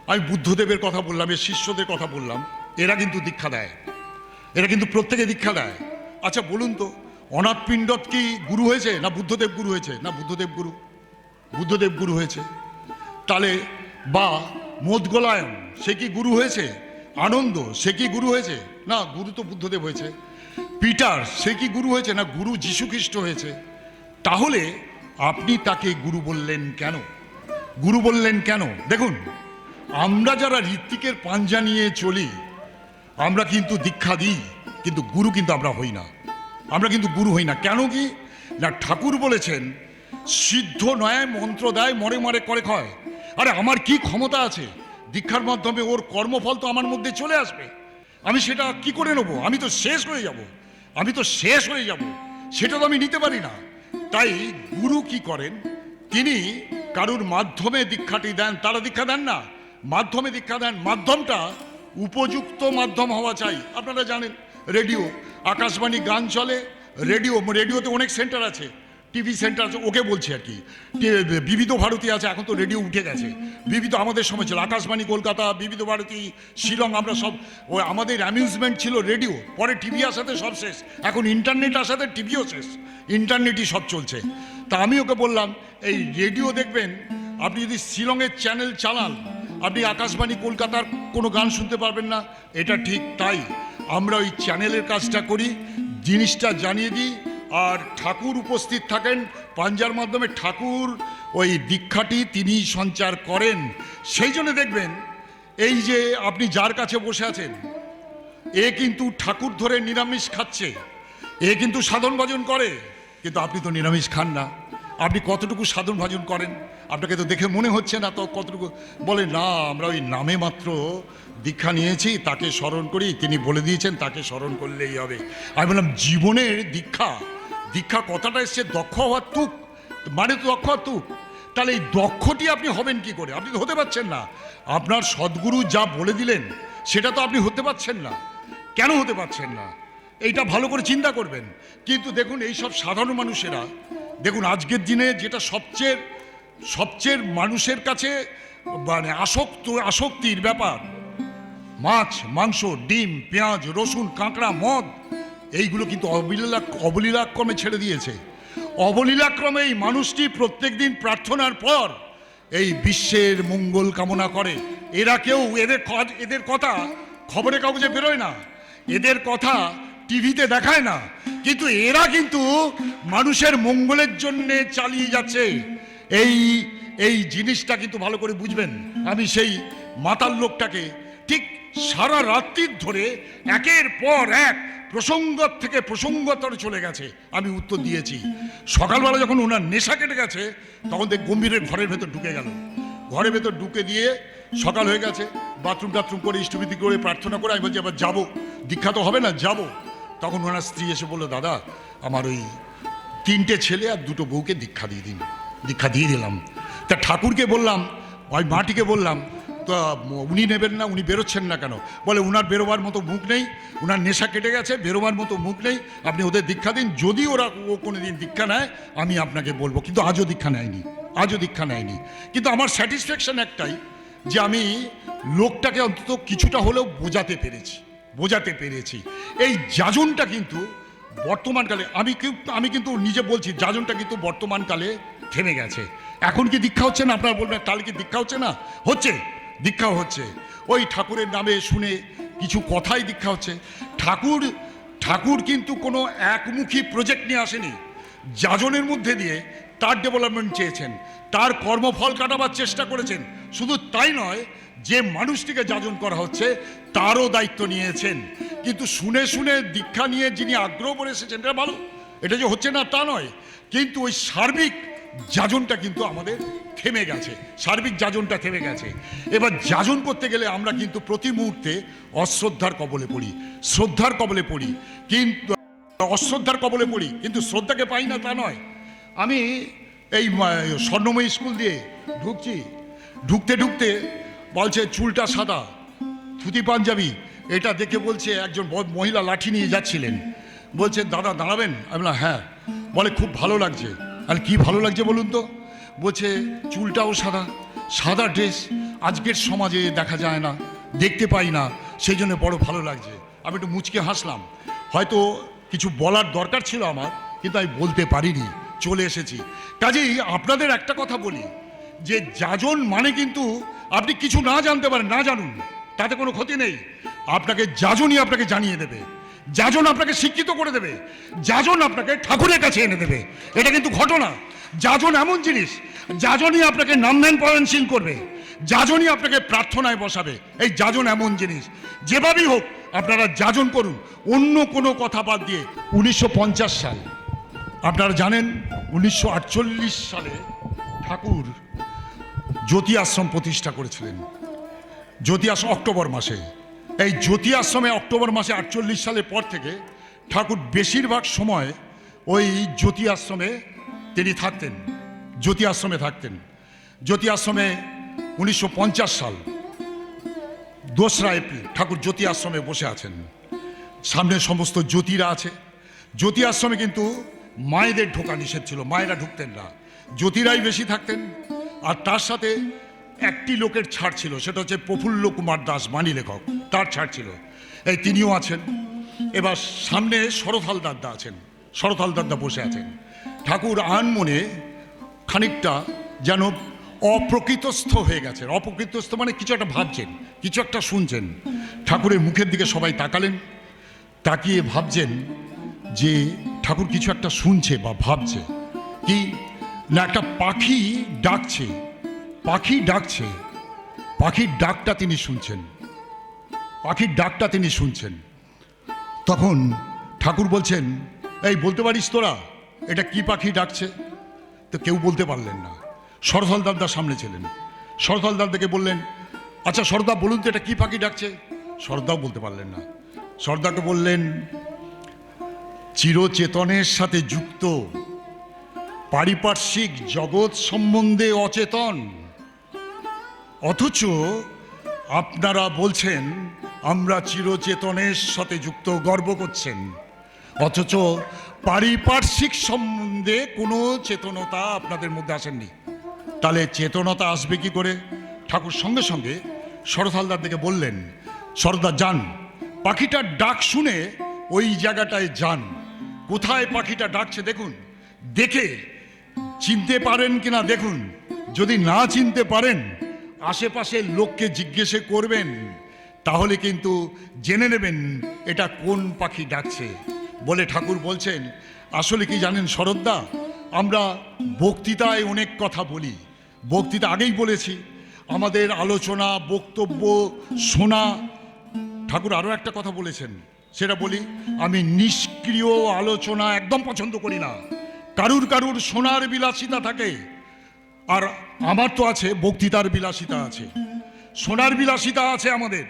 আমি বুদ্ধদেবের কথা বললাম, এর শিষ্যদের কথা বললাম, এরা কিন্তু দীক্ষা দেয়, এরা কিন্তু প্রত্যেকে দীক্ষা দেয়। আচ্ছা বলুন তো, অনাথ পিণ্ডত কি গুরু হয়েছে, না বুদ্ধদেব গুরু হয়েছে? না, বুদ্ধদেব গুরু হয়েছে। তাহলে বা মোদগলায়ন সে কি গুরু হয়েছে? আনন্দ সে কি গুরু হয়েছে? না, গুরু তো বুদ্ধদেব হয়েছে। পিটার সে কি গুরু হয়েছে? না, গুরু যীশুখ্রিস্ট হয়েছে। তাহলে আপনি তাকে গুরু বললেন কেন? গুরু বললেন কেন? দেখুন, আমরা যারা ঋত্বিকের পাঞ্জা নিয়ে চলি, আমরা কিন্তু দীক্ষা দিই, কিন্তু গুরু কিন্তু আমরা হই না। আমরা কিন্তু গুরু হই না। কেন কি না, ঠাকুর বলেছেন সিদ্ধ নয় মন্ত্র দেয়, মরে মরে করে ক্ষয়। আরে আমার কি ক্ষমতা আছে দীক্ষার মাধ্যমে ওর কর্মফল তো আমার মধ্যে চলে আসবে, আমি সেটা কি করে নেবো? আমি তো শেষ হয়ে যাব, সেটা তো আমি নিতে পারি না। তাই গুরু কি করেন, তিনি কারুর মাধ্যমে দীক্ষাটি দেন, তারা দীক্ষা দেন না, মাধ্যমে দীক্ষা দেন। মাধ্যমটা উপযুক্ত মাধ্যম হওয়া চাই। আপনারা জানেন রেডিও, আকাশবাণী গান চলে, রেডিওতে অনেক সেন্টার আছে, টিভি সেন্টার আছে, ওকে বলছি আর কি। বিবিধ ভারতী আছে, এখন তো রেডিও উঠে গেছে। বিবিধ আমাদের সময় ছিল আকাশবাণী কলকাতা, বিবিধ ভারতী শিলং, আমরা সব ওই আমাদের অ্যামিউজমেন্ট ছিল রেডিও। পরে টিভি আসাতে সব শেষ, এখন ইন্টারনেট আসাতে টিভিও শেষ, ইন্টারনেটই সব চলছে। তা আমি ওকে বললাম, এই রেডিও দেখবেন, আপনি যদি শিলংয়ের চ্যানেল চালান, আপনি আকাশবাণী কলকাতার কোনো গান শুনতে পারবেন না। এটা ঠিক তাই, আমরা ওই চ্যানেলের কাজটা করি, জিনিসটা জানিয়ে দিই, আর ঠাকুর উপস্থিত থাকেন পাঞ্জার মাধ্যমে। ঠাকুর ওই দীক্ষাটি তিনি সঞ্চার করেন। সেই জন্য দেখবেন, এই যে আপনি যার কাছে বসে আছেন, এ কিন্তু ঠাকুর ধরে নিরামিষ খাচ্ছে, এ কিন্তু সাধন ভজন করে, কিন্তু আপনি তো নিরামিষ খান না। আপনি কতটুকু সাধন ভজন করেন? আপনাকে তো দেখে মনে হচ্ছে না। তো কতটুকু বলেন, না আমরা ওই নামে মাত্র দীক্ষা নিয়েছি, তাকে স্মরণ করি, তিনি বলে দিয়েছেন তাকে স্মরণ করলেই হবে। আমি বললাম, জীবনের দীক্ষা কথাটা এসছে দক্ষ হওয়ার তুক, মানে তো দক্ষ হওয়ার তুক। তাহলে এই দক্ষটি আপনি হবেন কি করে? আপনি তো হতে পারছেন না। আপনার সদ্গুরু যা বলে দিলেন সেটা তো আপনি হতে পারছেন না। কেন হতে পারছেন না? এইটা ভালো করে চিন্তা করবেন। কিন্তু দেখুন, এই সব সাধারণ মানুষেরা, দেখুন আজকের দিনে যেটা সবচেয়ে মানুষের কাছে মানে আসক্তির ব্যাপার, মাছ, মাংস, ডিম, পেঁয়াজ, রসুন, কাঁকড়া, মদ, এইগুলো কিন্তু অবলীলাক্রমে ছেড়ে দিয়েছে। অবলীলাক্রমে এই মানুষটি প্রত্যেক দিন প্রার্থনার পর এই বিশ্বের মঙ্গল কামনা করে। এরা কেউ এদের কথা খবরের কাগজে বেরোয় না, এদের কথা টিভিতে দেখায় না, কিন্তু এরা কিন্তু মানুষের মঙ্গলের জন্য চালিয়ে যাচ্ছে। এই জিনিসটা কিন্তু ভালো করে বুঝবেন। আমি সেই মাতাল লোকটাকে ঠিক সারা রাত্রির ধরে একের পর এক প্রসঙ্গত থেকে প্রসঙ্গতর চলে গেছে, আমি উত্তর দিয়েছি। সকালবেলা যখন ওনার নেশা কেটে গেছে, তখন গম্ভীরের ঘরের ভেতর ঢুকে গেল। ঘরের ভেতর ঢুকে দিয়ে সকাল হয়ে গেছে, বাথরুম করে ইষ্টবিধি করে প্রার্থনা করে আমি বলছি আবার যাবো, দীক্ষা তো হবে না, যাবো। তখন ওনার স্ত্রী এসে বললো, দাদা আমার ওই 3টে ছেলে আর 2টো বউকে দীক্ষা দিয়ে দিন। দীক্ষা দিয়ে দিলাম। তা ঠাকুরকে বললাম, ওই মাটিকে বললাম, তো উনি নেবেন না, উনি বেরোচ্ছেন না কেন? বলে উনার বেরোবার মতো মুখ নেই, উনার নেশা কেটে গেছে, বেরোবার মতো মুখ নেই, আপনি ওদের দীক্ষা দিন। যদি ও কোনো দিন দীক্ষা নেয় আমি আপনাকে বলবো। কিন্তু আজও দীক্ষা নেয়নি। কিন্তু আমার স্যাটিসফ্যাকশন একটাই, যে আমি লোকটাকে অন্তত কিছুটা হলেও বোঝাতে পেরেছি। এই যাজনটা কিন্তু বর্তমানকালে আমি কিন্তু নিজে বলছি, যাজনটা কিন্তু বর্তমানকালে থেমে গেছে। এখন কি দীক্ষা হচ্ছে না? আপনারা বলবেন তাহলে কি দীক্ষা হচ্ছে না? হচ্ছে, দীক্ষা হচ্ছে। ওই ঠাকুরের নামে শুনে কিছু কথাই দীক্ষা হচ্ছে। ঠাকুর কিন্তু কোনো একমুখী প্রজেক্ট নিয়ে আসেনি। যাজনের মধ্যে দিয়ে তার ডেভেলপমেন্ট চেয়েছেন, তার কর্মফল কাটাবার চেষ্টা করেছেন। শুধু তাই নয়, যে মানুষটিকে যাজন করা হচ্ছে তারও দায়িত্ব নিয়েছেন। কিন্তু শুনে শুনে দীক্ষা নিয়ে যিনি আগ্রহ করে এসেছেন, এটা ভালো, এটা যে হচ্ছে না তা নয়, কিন্তু ওই সার্বিক যাজনটা কিন্তু আমাদের থেমে গেছে, সার্বিক যাজনটা থেমে গেছে। এবার যাজন করতে গেলে আমরা কিন্তু প্রতি মুহূর্তে অশ্রদ্ধার কবলে পড়ি, কিন্তু অশ্রদ্ধার কবলে পড়ি, কিন্তু শ্রদ্ধাকে পাই না তা নয়। আমি এই স্বর্ণময়ী স্কুল দিয়ে ঢুকতে বলছে চুলটা সাদা, ধুতি পাঞ্জাবি, এটা দেখে বলছে একজন মহিলা লাঠি নিয়ে যাচ্ছিলেন, বলছে দাদা দাঁড়াবেন? আমি বললাম হ্যাঁ। বলে খুব ভালো লাগছে। আর কি ভালো লাগছে বলুন তো? বলছে চুলটাও সাদা, সাদা ড্রেস আজকের সমাজে দেখা যায় না, দেখতে পাই না, সেই জন্য বড় ভালো লাগছে। আমি একটু মুচকে হাসলাম। হয়তো কিছু বলার দরকার ছিল আমার, কিন্তু আমি বলতে পারিনি, চলে এসেছি। কাজেই আপনাদের একটা কথা বলি, যে যাজন মানে কিন্তু আপনি কিছু না জানতে পারেন, না জানুন, তাতে কোনো ক্ষতি নেই। আপনাকে যাজনই আপনাকে জানিয়ে দেবে, যাজন আপনাকে শিক্ষিত করে দেবে, যাজন আপনাকে ঠাকুরের কাছে এনে দেবে। এটা কিন্তু ঘটনা। যাজন এমন জিনিস, যাজনই আপনাকে নাম ধ্যান পয়নশীল করবে, যাজনই আপনাকে প্রার্থনায় বসাবে। এই যাজন এমন জিনিস, যেভাবেই হোক আপনারা যাজন করুন, অন্য কোনো কথা বাদ দিয়ে। 1950 সাল, আপনারা জানেন 1948 সালে ঠাকুর জ্যোতি আশ্রম প্রতিষ্ঠা করেছিলেন। জ্যোতি আশ্রম অক্টোবর মাসে। এই জ্যোতি আশ্রমে অক্টোবর মাসে 48 সালের পর থেকে ঠাকুর বেশিরভাগ সময় ওই জ্যোতি আশ্রমে তিনি থাকতেন, জ্যোতি আশ্রমে থাকতেন। জ্যোতি আশ্রমে 1950 সাল 2রা এপ্রিল ঠাকুর জ্যোতি আশ্রমে বসে আছেন। সামনে সমস্ত জ্যোতিরা আছে। জ্যোতি আশ্রমে কিন্তু মায়েদের ঢোকা নিষেধ ছিল, মায়েরা ঢুকতেন না, জ্যোতিরাই বেশি থাকতেন। আর তার সাথে একটি লোকের ছাড় ছিল, সেটা হচ্ছে প্রফুল্ল কুমার দাস, বাণী লেখক, তার ছাড় ছিল। এই তিনিও আছেন। এবার সামনে শরৎ হালদারদা আছেন, শরৎ হালদারদা বসে আছেন। ঠাকুর আনমনে খানিকটা যেন অপ্রকৃতস্থ হয়ে গেছেন। অপ্রকৃতস্থ মানে কিছু একটা ভাবছেন, কিছু একটা শুনছেন। ঠাকুরের মুখের দিকে সবাই তাকালেন, তাকিয়ে ভাবছেন যে ঠাকুর কিছু একটা শুনছে বা ভাবছে। কি না, একটা পাখি ডাকছে, পাখি ডাকছে, পাখির ডাকটা তিনি শুনছেন, পাখির ডাকটা তিনি শুনছেন। তখন ঠাকুর বলছেন, এই বলতে পারিস তোরা এটা কি পাখি ডাকছে? তো কেউ বলতে পারলেন না। শরৎ হালদারদার সামনে ছিলেন। শরৎ হালদারদাকে বললেন, আচ্ছা শরৎদা বলুন তো এটা কি পাখি ডাকছে? শরৎদাও বলতে পারলেন না। শরৎদাকে বললেন, চিরচেতনের সাথে যুক্ত পারিপার্শ্বিক জগৎ সম্বন্ধে অচেতন, অথচ আপনারা বলছেন আমরা চিরচেতনের সাথে যুক্ত, গর্ব করছেন, অথচ পারিপার্শ্বিক সম্বন্ধে কোনো চেতনতা আপনাদের মধ্যে আসেননি। তাহলে চেতনতা আসবে কি করে? ঠাকুর সঙ্গে সঙ্গে শরৎ হালদারকে বললেন, শরৎদা যান, পাখিটার ডাক শুনে ওই জায়গাটায় যান, কোথায় পাখিটা ডাকছে দেখুন, দেখে চিনতে পারেন কিনা দেখুন। যদি না চিনতে পারেন আশেপাশের লোককে জিজ্ঞেস করবেন, তাহলে কিন্তু জেনে নেবেন এটা কোন পাখি ডাকছে। বলে ঠাকুর বলছেন, আসলে কি জানেন শরৎদা, আমরা বক্তৃতায় অনেক কথা বলি, বক্তৃতা আগেই বলেছি, আমাদের আলোচনা বক্তব্য শোনা। ঠাকুর আরও একটা কথা বলেছেন, সেটা বলি, আমি নিষ্ক্রিয় আলোচনা একদম পছন্দ করি না। কারুর কারুর শোনার বিলাসিতা থাকে, আর আমার তো আছে বক্তৃতার বিলাসিতা আছে, শোনার বিলাসিতা আছে আমাদের।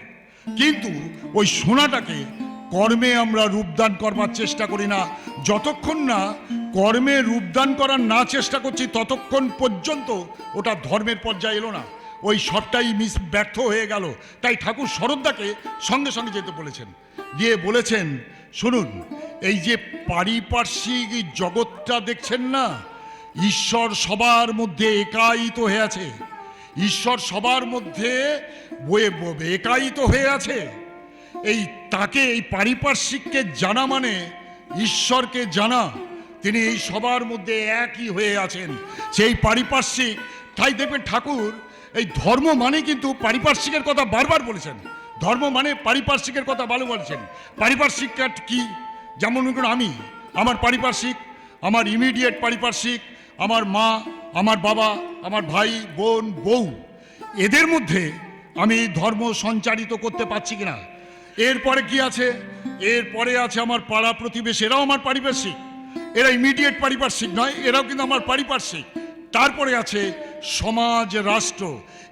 কিন্তু ওই শোনাটাকে কর্মে আমরা রূপদান করবার চেষ্টা করি না। যতক্ষণ না কর্মে রূপদান করার না চেষ্টা করছি, ততক্ষণ পর্যন্ত ওটা ধর্মের পর্যায়ে এলো না, ওই সবটাই ব্যর্থ হয়ে গেল। তাই ঠাকুর শরৎদাকে সঙ্গে সঙ্গে যেতে বলেছেন, গিয়ে বলেছেন, শুনুন, এই যে পারিপার্শ্বিক জগৎটা দেখছেন না, ঈশ্বর সবার মধ্যে একায়িত হয়ে আছে, ঈশ্বর সবার মধ্যে একায়িত হয়ে আছে। এই তাকে, এই পারিপার্শ্বিককে জানা মানে ঈশ্বরকে জানা। তিনি এই সবার মধ্যে একই হয়ে আছেন, সেই পারিপার্শ্বিক। তাই দেখবেন ঠাকুর এই ধর্ম মানে কিন্তু পারিপার্শ্বিকের কথা বারবার বলেছেন, ধর্ম মানে পারিপার্শ্বিকের কথা ভালো বলেছেন। পারিপার্শ্বিকটা কি? যেমন আমি, আমার পারিপার্শ্বিক, আমার ইমিডিয়েট পারিপার্শ্বিক, আমার মা, আমার বাবা, আমার ভাই বোন বউ, এদের মধ্যে আমি ধর্ম সঞ্চারিত করতে পারছি কিনা। এরপরে কি আছে? এরপরে আছে আমার পাড়া প্রতিবেশী, এরাও আমার পারিপার্শ্বিক, এরা ইমিডিয়েট পারিপার্শ্বিক নয়, এরাও কিন্তু আমার পারিপার্শ্বিক। তারপরে আছে সমাজ, রাষ্ট্র,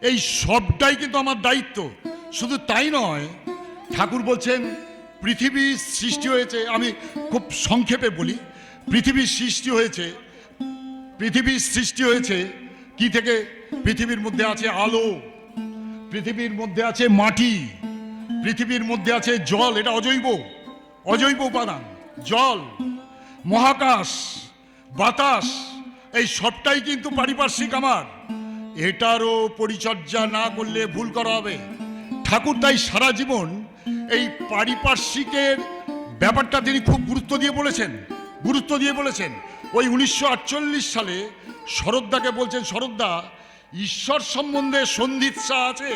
এই সবটাই কিন্তু আমার দায়িত্ব। শুধু তাই নয়, ঠাকুর বলছেন পৃথিবীর সৃষ্টি হয়েছে, আমি খুব সংক্ষেপে বলি, পৃথিবীর সৃষ্টি হয়েছে, পৃথিবীর সৃষ্টি হয়েছে কি থেকে? পৃথিবীর মধ্যে আছে আলো, পৃথিবীর মধ্যে আছে মাটি, পৃথিবীর মধ্যে আছে জল, এটা অজৈব, অজৈব উপাদান, জল, মহাকাশ, বাতাস, এই সবটাই কিন্তু পারিপার্শ্বিক আমার। এটারও পরিচর্যা না করলে ভুল করা হবে। ঠাকুর তাই সারা জীবন এই পারিপার্শ্বিকের ব্যাপারটা তিনি খুব গুরুত্ব দিয়ে বলেছেন। ওই 1948 সালে শরৎদাকে বলছেন, শরৎদা, ঈশ্বর সম্বন্ধে সন্ধিৎসা আছে,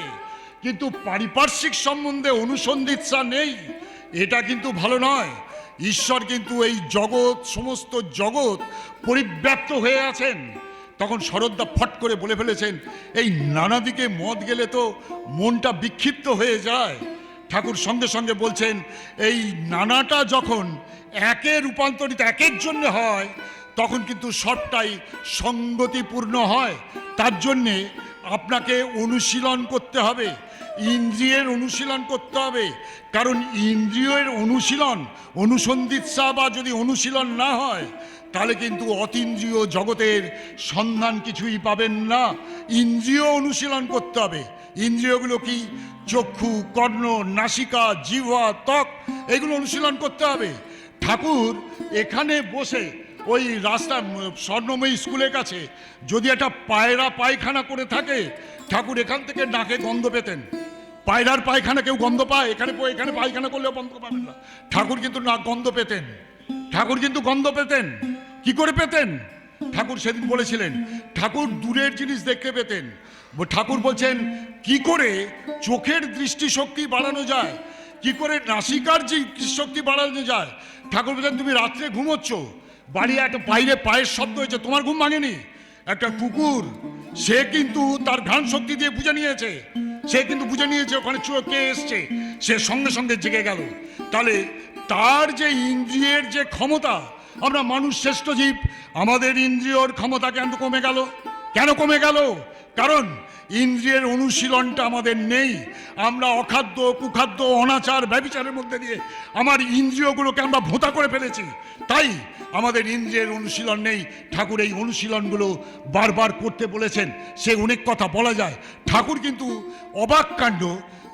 কিন্তু পারিপার্শ্বিক সম্বন্ধে অনুসন্ধিৎসা নেই, এটা কিন্তু ভালো নয়। ঈশ্বর কিন্তু এই জগৎ, সমস্ত জগৎ পরিব্যাপ্ত হয়ে আছেন। তখন শরৎদা ফট করে বলে ফেলেছেন, এই নানা দিকে মত গেলে তো মনটা বিক্ষিপ্ত হয়ে যায়। ঠাকুর সঙ্গে সঙ্গে বলছেন, এই নানাটা যখন একে রূপান্তরিত, একের জন্য হয়, তখন কিন্তু সবটাই সঙ্গতিপূর্ণ হয়। তার জন্যে আপনাকে অনুশীলন করতে হবে, ইন্দ্রিয়ের অনুশীলন করতে হবে। কারণ ইন্দ্রিয়ের অনুসন্ধিৎসা বা যদি অনুশীলন না হয়, তাহলে কিন্তু অতীন্দ্রিয় জগতের সন্ধান কিছুই পাবেন না। ইন্দ্রিয় অনুশীলন করতে হবে। ইন্দ্রিয়গুলো কি? চক্ষু, কর্ণ, নাসিকা, জিহ্বা, ত্বক, এগুলো অনুশীলন করতে হবে। ঠাকুর এখানে বসে ওই রাস্তা স্বর্ণময়ী স্কুলের কাছে যদি একটা পায়রা পায়খানা করে থাকে, ঠাকুর এখান থেকে নাকে গন্ধ পেতেন। পায়রার পায়খানা কেউ গন্ধ পায়? এখানে পায়খানা করলেও গন্ধ পাবেন না। ঠাকুর কিন্তু না গন্ধ পেতেন। ঠাকুর কিন্তু গন্ধ পেতেন। কি করে পেতেন? ঠাকুর সেদিন বলেছিলেন, ঠাকুর দূরের জিনিস দেখতে পেতেন। ঠাকুর বলছেন, কি করে চোখের দৃষ্টিশক্তি বাড়ানো যায়, কি করে নাসিকার যে শক্তি বাড়ানো যায়। ঠাকুর বলছেন, তুমি রাত্রে ঘুমোচ্ছ, বাড়ি একটা বাইরে পায়ের শব্দ হয়েছে, তোমার ঘুম ভাঙেনি। একটা কুকুর, সে কিন্তু তার ঘ্রাণ শক্তি দিয়ে বুঝে নিয়েছে, ওখানে কে এসছে, সে সঙ্গে সঙ্গে জেগে গেল। তাহলে তার যে ইন্দ্রিয়ের যে ক্ষমতা, আমরা মানুষ শ্রেষ্ঠ জীব, আমাদের ইন্দ্রিয়র ক্ষমতা কেন কমে গেল? কারণ ইন্দ্রিয়ের অনুশীলনটা আমাদের নেই। আমরা অখাদ্য, কুখাদ্য, অনাচার, ব্যভিচারের মধ্যে দিয়ে আমার ইন্দ্রিয়গুলোকে আমরা ভোঁতা করে ফেলেছি। তাই আমাদের ইন্দ্রিয়ের অনুশীলন নেই। ঠাকুর এই অনুশীলনগুলো বারবার করতে বলেছেন। সে অনেক কথা বলা যায়। ঠাকুর কিন্তু অবাক কাণ্ড,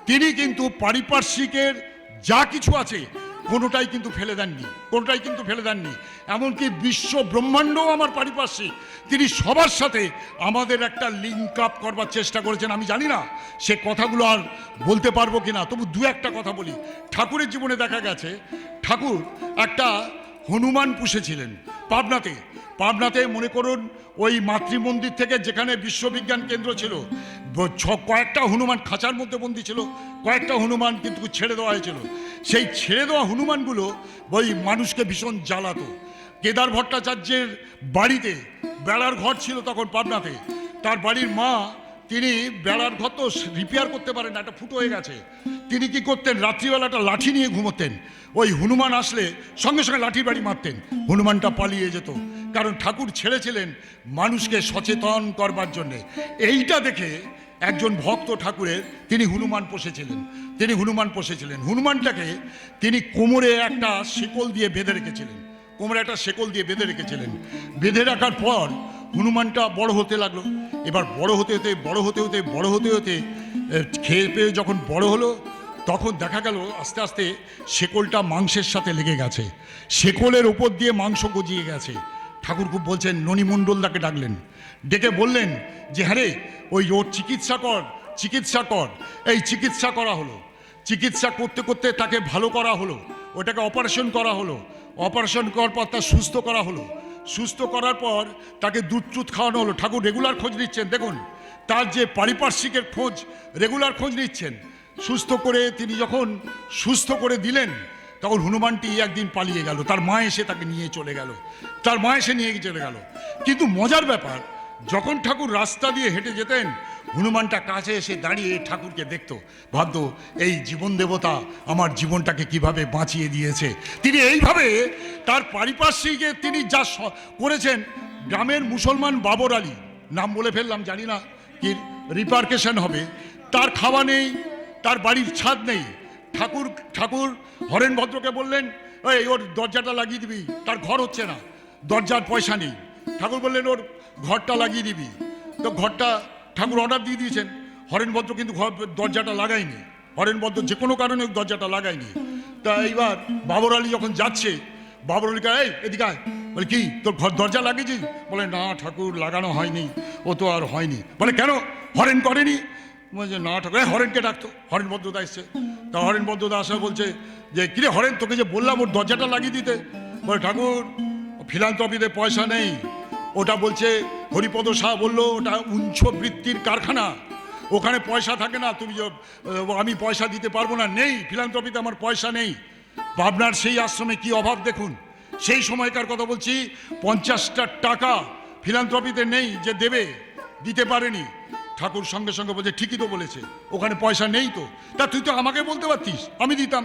তিনি কিন্তু পারিপার্শ্বিকের যা কিছু আছে কোনোটাই কিন্তু ফেলে দেননি। এমনকি বিশ্ব ব্রহ্মাণ্ডও আমার পারিপার্শ্বিক। তিনি সবার সাথে আমাদের একটা লিঙ্ক আপ করবার চেষ্টা করেছেন। আমি জানি না সে কথাগুলো আর বলতে পারবো কিনা, তবু দু একটা কথা বলি। ঠাকুরের জীবনে দেখা গেছে, ঠাকুর একটা হনুমান পুষেছিলেন পাবনাতে। মনে করুন ওই মাতৃমন্দির থেকে যেখানে বিশ্ববিজ্ঞান কেন্দ্র ছিল, কয়েকটা হনুমান খাঁচার মধ্যে বন্দী ছিল, কয়েকটা হনুমান কিন্তু ছেড়ে দেওয়া হয়েছিল। সেই ছেড়ে দেওয়া হনুমানগুলো ওই মানুষকে ভীষণ জ্বালাতো। কেদার ভট্টাচার্যের বাড়িতে বেড়ার ঘর ছিল তখন পাবনাতে। তার বাড়ির মা, তিনি বেড়ার ঘর তো রিপেয়ার করতে পারেন, একটা ফুটো হয়ে গেছে। তিনি কি করতেন, রাত্রিবেলাটা লাঠি নিয়ে ঘুমোতেন। ওই হনুমান আসলে সঙ্গে সঙ্গে লাঠির বাড়ি মারতেন, হনুমানটা পালিয়ে যেত। কারণ ঠাকুর ছেড়েছিলেন মানুষকে সচেতন করবার জন্যে। এইটা দেখে একজন ভক্ত ঠাকুরের, তিনি হনুমান পোষেছিলেন। হনুমানটাকে তিনি কোমরে একটা শেকল দিয়ে বেঁধে রেখেছিলেন। বেঁধে রাখার পর হনুমানটা বড় হতে লাগলো। এবার বড় হতে হতে খেয়ে পেয়ে যখন বড় হলো, তখন দেখা গেল আস্তে আস্তে শেকলটা মাংসের সাথে লেগে গেছে, শেকলের ওপর দিয়ে মাংস গজিয়ে গেছে। ঠাকুর খুব বলছেন, ননিমণ্ডলদাকে ডাকলেন, ডেকে বললেন যে, হ্যাঁ রে, ওর চিকিৎসা কর। এই চিকিৎসা করা হলো। চিকিৎসা করতে করতে তাকে ভালো করা হলো, ওটাকে অপারেশন করা হলো। অপারেশন করার পর তা সুস্থ করা হলো। সুস্থ করার পর তাকে দুধ খাওয়ানো হলো। ঠাকুর রেগুলার খোঁজ নিচ্ছেন, দেখুন তার যে পারিপার্শ্বিকের রেগুলার খোঁজ নিচ্ছেন। তিনি যখন সুস্থ করে দিলেন, তখন হনুমানটি একদিন পালিয়ে গেল। তার মা এসে তাকে নিয়ে চলে গেল। কিন্তু মজার ব্যাপার, যখন ঠাকুর রাস্তা দিয়ে হেঁটে যেতেন, হনুমানটা কাছে এসে দাঁড়িয়ে ঠাকুরকে দেখতো, ভাবতো এই জীবন দেবতা আমার জীবনটাকে কিভাবে বাঁচিয়ে দিয়েছে। তিনি এইভাবে তার পারিপার্শ্বিকে তিনি যা করেছেন। গ্রামের মুসলমান বাবর আলী, নাম বলে ফেললাম, জানি না কি রিপার্কেশন হবে, তার খাওয়া নেই, তার বাড়ির ছাদ নেই। ঠাকুর হরেন ভদ্রকে বললেন, ওর দরজাটা লাগিয়ে দিবি, তার ঘর হচ্ছে না, দরজার পয়সা নেই। ঠাকুর বললেন, ওর ঘরটা লাগিয়ে দিবি। তো ঘরটা ঠাকুর অর্ডার দিয়ে দিয়েছেন। হরেন ভদ্র কিন্তু দরজাটা লাগায়নি। হরেন ভদ্র যে কোনো কারণে দরজাটা লাগায়নি। তা এইবার বাবর আলী যখন যাচ্ছে, বাবর আলীকে, এদিকে আয়, বলে কি তোর ঘর দরজা লাগিয়েছিস? বলে না ঠাকুর, লাগানো হয়নি। ও তো আর হয়নি। বলে কেন, হরেন করেনি? বলছে না ঠাকুর। হরেনকে ডাকতো, হরেন ভদ্রদা এসছে। তা হরেন ভদ্রদা আসা বলছে যে কিরে হরেন, তোকে যে বললাম ওর দরজাটা লাগিয়ে দিতে। বলে ঠাকুর ফিলান্থ্রপিতে পয়সা নেই। ওটা বলছে হরিপদ শাহ বললো ওটা উঞ্চবৃত্তির কারখানা, ওখানে পয়সা থাকে না, তুমি আমি পয়সা দিতে পারবো না, নেই ফিলান্থ্রপিতে আমার পয়সা নেই। পাবনার সেই আশ্রমে কি অভাব দেখুন। সেই সময়কার কথা বলছি, 50টা টাকা ফিলান্থ্রপিতে নেই যে দেবে, দিতে পারেনি। ঠাকুর সঙ্গে সঙ্গে বলছে ঠিকই তো বলেছে, ওখানে পয়সা নেই তো, তা তুই তো আমাকে বলতে পারতিস, আমি দিতাম।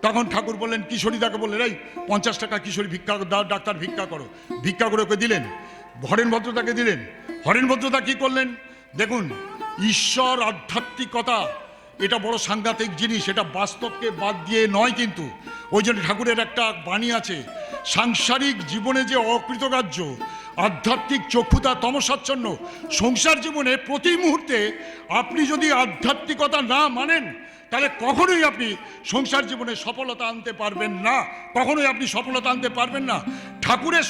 তখন ঠাকুর বললেন কিশোরীদাকে বললেন এই 50 টাকা কিশোরী ভিক্ষা দাও, ডাক্তার ভিক্ষা করো। ভিক্ষা করে ওকে দিলেন, হরেন ভদ্রতাকে দিলেন। হরেন ভদ্রতা কি করলেন দেখুন, ঈশ্বর আধ্যাত্মিকতা এটা বড় সাংঘাতিক জিনিস, এটা বাস্তবকে বাদ দিয়ে নয় কিন্তু। ওই জন্য ঠাকুরের একটা বাণী আছে, সাংসারিক জীবনে যে অকৃতকার্য, আধ্যাত্মিক চক্ষুতা তমসাচ্ছন্ন সংসার জীবনে প্রতি মুহূর্তে আপনি যদি আধ্যাত্মিকতা না মানেন, তাহলে কখনোই আপনি সংসার জীবনে সফলতা আনতে পারবেন না, কখনোই আপনি সফলতা আনতে পারবেন না। ঠাকুরের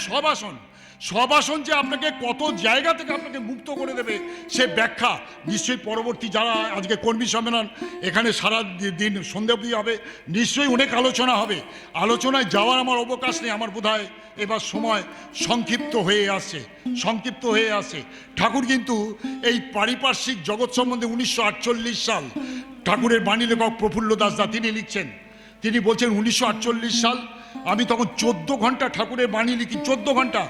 সবাসন যে আপনাকে কত জায়গা থেকে আপনাকে মুক্ত করে দেবে সে ব্যাখ্যা নিশ্চয়ই পরবর্তী যারা আজকে কর্মী সম্মেলন এখানে সারা দিন সন্ধ্যা অবধি হবে, নিশ্চয়ই অনেক আলোচনা হবে। আলোচনায় যাওয়ার আমার অবকাশ নেই, আমার বোধহয় এবার সময় সংক্ষিপ্ত হয়ে আসছে। ঠাকুর কিন্তু এই পারিপার্শ্বিক জগৎ সম্বন্ধে 1948 সাল ঠাকুরের বাণী লেখক প্রফুল্ল দাসদা তিনি লিখছেন, তিনি বলছেন 1948 সাল আমি তখন 14 ঘন্টা ঠাকুরের বাণী লিখি, 14 ঘন্টা,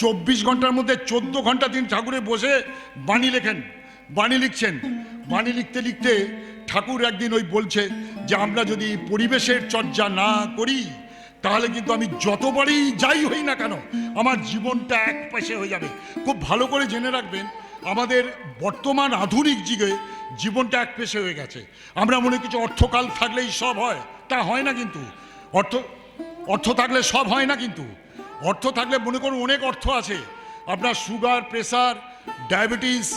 24 ঘন্টার মধ্যে 14 ঘন্টা তিনি ঠাকুরে বসে বাণী লিখছেন। বাণী লিখতে লিখতে ঠাকুর একদিন ওই বলছে যে আমরা যদি পরিবেশের চর্চা না করি তাহলে কিন্তু আমি যতবারই যাই হই না কেন আমার জীবনটা এক পাশে হয়ে যাবে। খুব ভালো করে জেনে রাখবেন, আমাদের বর্তমান আধুনিক যুগে জীবনটা এক পেশে হয়ে গেছে। আমরা মনে কিছু অর্থকাল থাকলেই সব হয়, তা হয় না কিন্তু। অর্থ থাকলে সব হয় না কিন্তু। অর্থ থাকলে মনে করুন অনেক অর্থ আছে, আপনার সুগার, প্রেসার, ডায়াবেটিস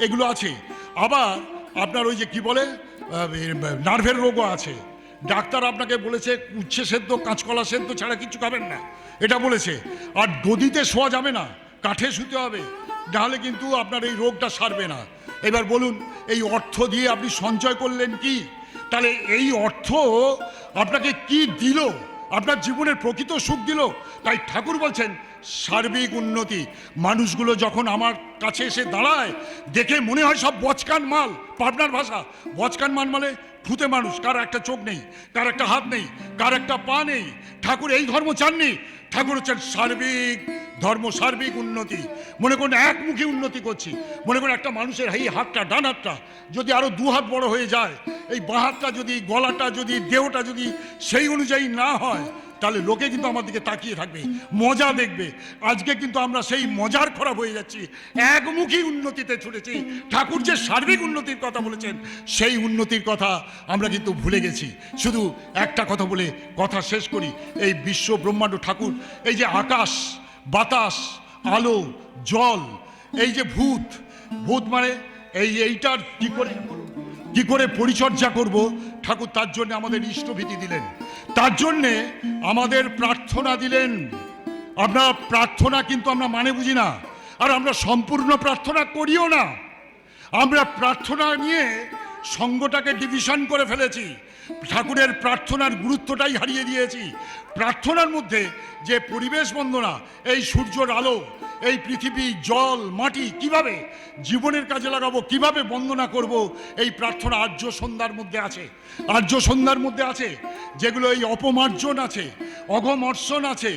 এগুলো আছে, আবার আপনার ওই যে কি বলে নার্ভের রোগও আছে। ডাক্তার আপনাকে বলেছে উচ্ছে সেদ্ধ কাঁচকলা সেদ্ধ ছাড়া কিছু খাবেন না, এটা বলেছে। আর গদিতে শোয়া যাবে না, কাঠে শুতে হবে, নাহলে কিন্তু আপনার এই রোগটা সারবে না। এবার বলুন এই অর্থ দিয়ে আপনি সঞ্চয় করলেন কি? তাহলে এই অর্থ আপনাকে কি দিল? আপনার জীবনের প্রকৃত সুখ দিল? তাই ঠাকুর বলছেন সার্বিক উন্নতি। মানুষগুলো যখন আমার কাছে এসে দাঁড়ায় দেখে মনে হয় সব বচকান মাল, পাবনার ভাষা বচকান মাল মানে ভূতে মানুষ, কার একটা চোখ নেই, কার একটা হাত নেই, কার একটা পা নেই। ঠাকুর এই ধর্ম চাননি, ঠাকুর হচ্ছেন সার্বিক ধর্ম, সার্বিক উন্নতি। মনে করুন একমুখী উন্নতি করছি, মনে করুন একটা মানুষের এই হাতটা, ডান হাতটা যদি আরো 2 হাত বড় হয়ে যায়, এই বাঁ হাতটা যদি, গলাটা যদি, দেহটা যদি সেই অনুযায়ী না হয়, তাহলে লোকে কিন্তু আমার দিকে তাকিয়ে থাকবে, মজা দেখবে। আজকে কিন্তু আমরা সেই মজার খরাব হয়ে যাচ্ছি, একমুখী উন্নতিতে ছুটেছি। ঠাকুর যে সার্বিক উন্নতির কথা বলেছেন সেই উন্নতির কথা আমরা কিন্তু ভুলে গেছি। শুধু একটা কথা বলে কথা শেষ করি, এই বিশ্ব ব্রহ্মাণ্ড ঠাকুর, এই যে আকাশ, বাতাস, আলো, জল, এই যে ভূত মানে এইটার কি করে পরিচর্যা করব, ঠাকুর তার জন্য আমাদের ইষ্টভীতি দিলেন, তার জন্যে আমাদের প্রার্থনা দিলেন। আমরা প্রার্থনা কিন্তু আমরা মানে বুঝি না, আর আমরা সম্পূর্ণ প্রার্থনা করিও না। আমরা প্রার্থনা নিয়ে সঙ্গটাকে ডিভিশন করে ফেলেছি, ঠাকুরের প্রার্থনার গুরুত্বটাই হারিয়ে দিয়েছি। প্রার্থনার মধ্যে যে পরিবেশ বন্দনা, এই সূর্যের আলো, এই পৃথিবী, জল, মাটি কিভাবে জীবনের কাজে লাগাবো, কিভাবে বন্দনা করব, এই প্রার্থনা আর্য সন্ধ্যার মধ্যে আছে। আর্য সন্ধ্যার মধ্যে আছে যেগুলো এই অপমার্জন আছে, অঘমর্ষণ আছে,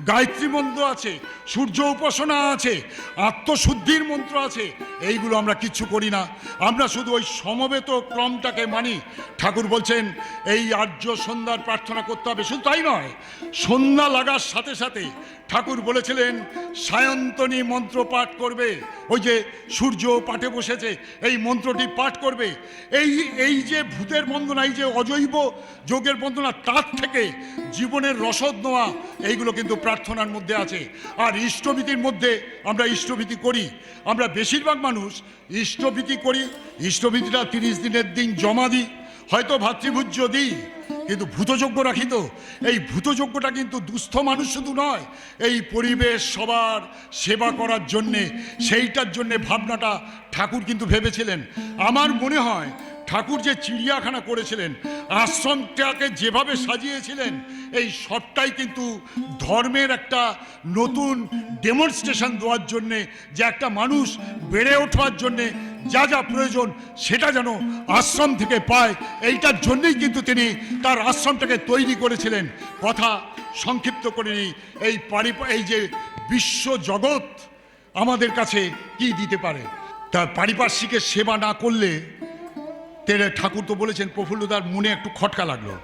গায়ত্রী মন্ত্র আছে, সূর্য উপাসনা আছে, আত্মশুদ্ধির মন্ত্র আছে। এইগুলো আমরা কিচ্ছু করি না, আমরা শুধু ওই সমবেত ক্রমটাকে মানি। ঠাকুর বলছেন এই আর্য সন্ধ্যার প্রার্থনা করতে হবে। শুধু তাই নয়, সন্ধ্যা লাগার সাথে সাথে ঠাকুর বলেছিলেন সায়ন্তনী মন্ত্র পাঠ করবে। ওই যে সূর্য পাঠে বসেছে, এই মন্ত্রটি পাঠ করবে। এই যে ভূতের বন্দনা, এই যে অজৈব যোগের বন্দনা, তার থেকে জীবনের রসদ নেওয়া, এইগুলো কিন্তু প্রার্থনার মধ্যে আছে। আর ইষ্টভীতির মধ্যে আমরা ইষ্টভীতি করি, আমরা বেশিরভাগ মানুষ ইষ্টভীতি করি। ইষ্টভীতিটা 30 দিনের দিন জমা দিই, হয়তো ভাতৃভোজ্য দিই, কিন্তু ভূতযজ্ঞ রাখি তো। এই ভূতযজ্ঞটা কিন্তু দুস্থ মানুষ শুধু নয়, এই পরিবেশ সবার সেবা করার জন্যে, সেইটার জন্যে ভাবনাটা ঠাকুর কিন্তু ভেবেছিলেন। আমার মনে হয় ঠাকুর যে চিড়িয়াখানা করেছিলেন, আশ্রমটাকে যেভাবে সাজিয়েছিলেন, এই সবটাই কিন্তু ধর্মের একটা নতুন ডেমনস্ট্রেশন দেওয়ার জন্যে, যে একটা মানুষ বেড়ে ওঠার জন্যে যা যা প্রয়োজন সেটা যেন আশ্রম থেকে পায়, এইটার জন্যই কিন্তু তিনি তার আশ্রমটাকে তৈরি করেছিলেন। কথা সংক্ষিপ্ত করে নিই, এই যে বিশ্ব জগৎ আমাদের কাছে কি দিতে পারে, তার পারিপার্শ্বিকের সেবা না করলে ঠাকুর তো বলেছেন, প্রফুল্লদার মনে একটু খটকা লাগলো,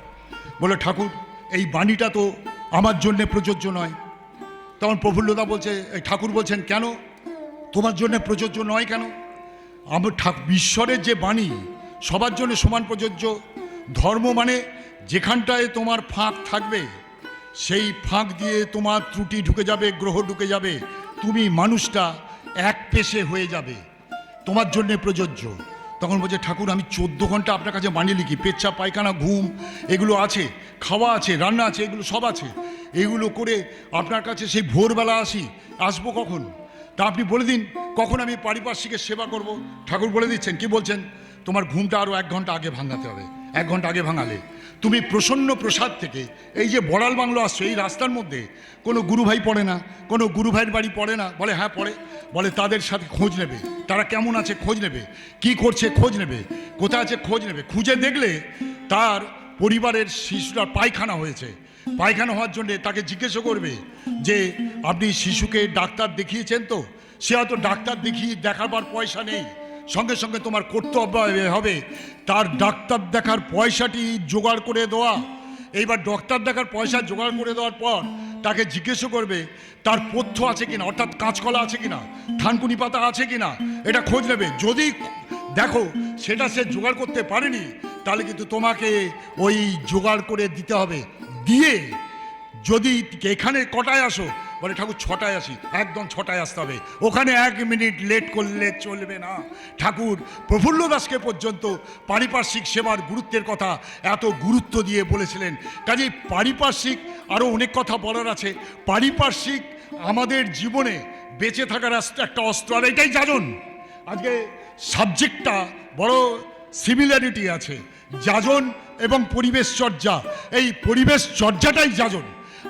বলে ঠাকুর এই বাণীটা তো আমার জন্যে প্রযোজ্য নয়। তখন প্রফুল্লদা বলছে, ঠাকুর বলছেন কেন তোমার জন্য প্রযোজ্য নয় কেন? আমার ঈশ্বরের যে বাণী সবার জন্য সমান প্রযোজ্য। ধর্ম মানে যেখানটায় তোমার ফাঁক থাকবে সেই ফাঁক দিয়ে তোমার ত্রুটি ঢুকে যাবে, গ্রহ ঢুকে যাবে, তুমি মানুষটা এক পেশে হয়ে যাবে, তোমার জন্য প্রযোজ্য। তখন বলছে ঠাকুর আমি 14 ঘন্টা আপনার কাছে বানিয়ে লিখি, পেচ্ছা পায়খানা ঘুম এগুলো আছে, খাওয়া আছে, রান্না আছে, এগুলো সব আছে, এগুলো করে আপনার কাছে সেই ভোরবেলা আসবো কখন? তা আপনি বলে দিন কখন আমি পারিপার্শ্বিকের সেবা করব। ঠাকুর বলে দিচ্ছেন, কি বলছেন, তোমার ঘুমটা আরও 1 ঘন্টা আগে ভাঙাতে হবে। 1 ঘন্টা আগে ভাঙালে তুমি প্রসন্ন প্রসাদ থেকে এই যে বড়াল বাংলো আসছো, এই রাস্তার মধ্যে কোনো গুরুভাই পড়ে না, কোনো গুরুভাইয়ের বাড়ি পড়ে না? বলে হ্যাঁ পড়ে। বলে তাদের সাথে খোঁজ নেবে, তারা কেমন আছে খোঁজ নেবে, কি করছে খোঁজ নেবে, কোথায় আছে খোঁজ নেবে। খুঁজে দেখলে তার পরিবারের শিশুরা পায়খানা হয়েছে, পায়খানা হওয়ার জন্যে তাকে জিজ্ঞেস করবে যে আপনি শিশুকে ডাক্তার দেখিয়েছেন তো? সে হয়তো ডাক্তার দেখাবার পয়সা নেই, সঙ্গে সঙ্গে তোমার কর্তব্য হবে তার ডাক্তার দেখার পয়সাটি জোগাড় করে দেওয়া। এইবার ডাক্তার দেখার পয়সা জোগাড় করে দেওয়ার পর তাকে জিজ্ঞেস করবে তার পথ্য আছে কিনা, অর্থাৎ কাঁচকলা আছে কিনা, থানকুনি পাতা আছে কিনা, এটা খোঁজ নেবে। যদি দেখো সেটা সে জোগাড় করতে পারেনি, তাহলে কিন্তু তোমাকে ওই জোগাড় করে দিতে হবে। দিয়ে যদি এখানে কটায় আসো, বলে ঠাকুর 6টায় আসি, একদম 6টায় আসতে হবে, ওখানে 1 মিনিট লেট করলে চলবে না। ঠাকুর প্রফুল্ল দাসকে পর্যন্ত পারিপার্শ্বিক সেবার গুরুত্বের কথা এত গুরুত্ব দিয়ে বলেছিলেন। কাজেই পারিপার্শ্বিক আরও অনেক কথা বলার আছে। পারিপার্শ্বিক আমাদের জীবনে বেঁচে থাকার একটা অস্ত্র, আর এটাই যাজন। আজকে সাবজেক্টটা বড় সিমিলারিটি আছে, যাজন এবং পরিবেশ চর্যা। এই পরিবেশ চর্যাটাই যাজন,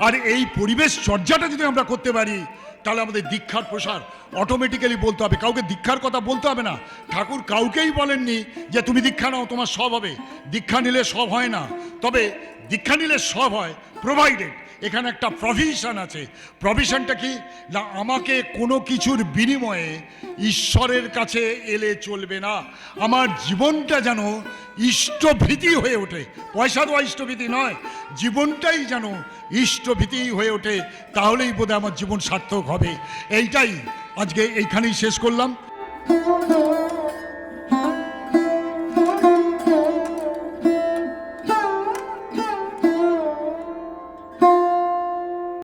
আর এই পরিবেশ চর্যাটা যদি আমরা করতে পারি তাহলে আমাদের দীক্ষার প্রসার অটোমেটিক্যালি বলতে হবে। কাউকে দীক্ষার কথা বলতে হবে না। ঠাকুর কাউকেই বলেননি যে তুমি দীক্ষা নাও তোমার সব হবে। দীক্ষা নিলে সব হয় না, তবে দীক্ষা নিলে সব হয় প্রোভাইডেড এখানে একটা প্রভিশন আছে। প্রভিশনটা কি না, আমাকে কোনো কিছুর বিনিময়ে ঈশ্বরের কাছে এলে চলবে না। আমার জীবনটা যেন ইষ্টভীতি হয়ে ওঠে, পয়সা দেওয়া ইষ্টভীতি নয়, জীবনটাই যেন ইষ্টভীতি হয়ে ওঠে, তাহলেই বোধহয় আমার জীবন সার্থক হবে। এইটাই আজকে এইখানেই শেষ করলাম।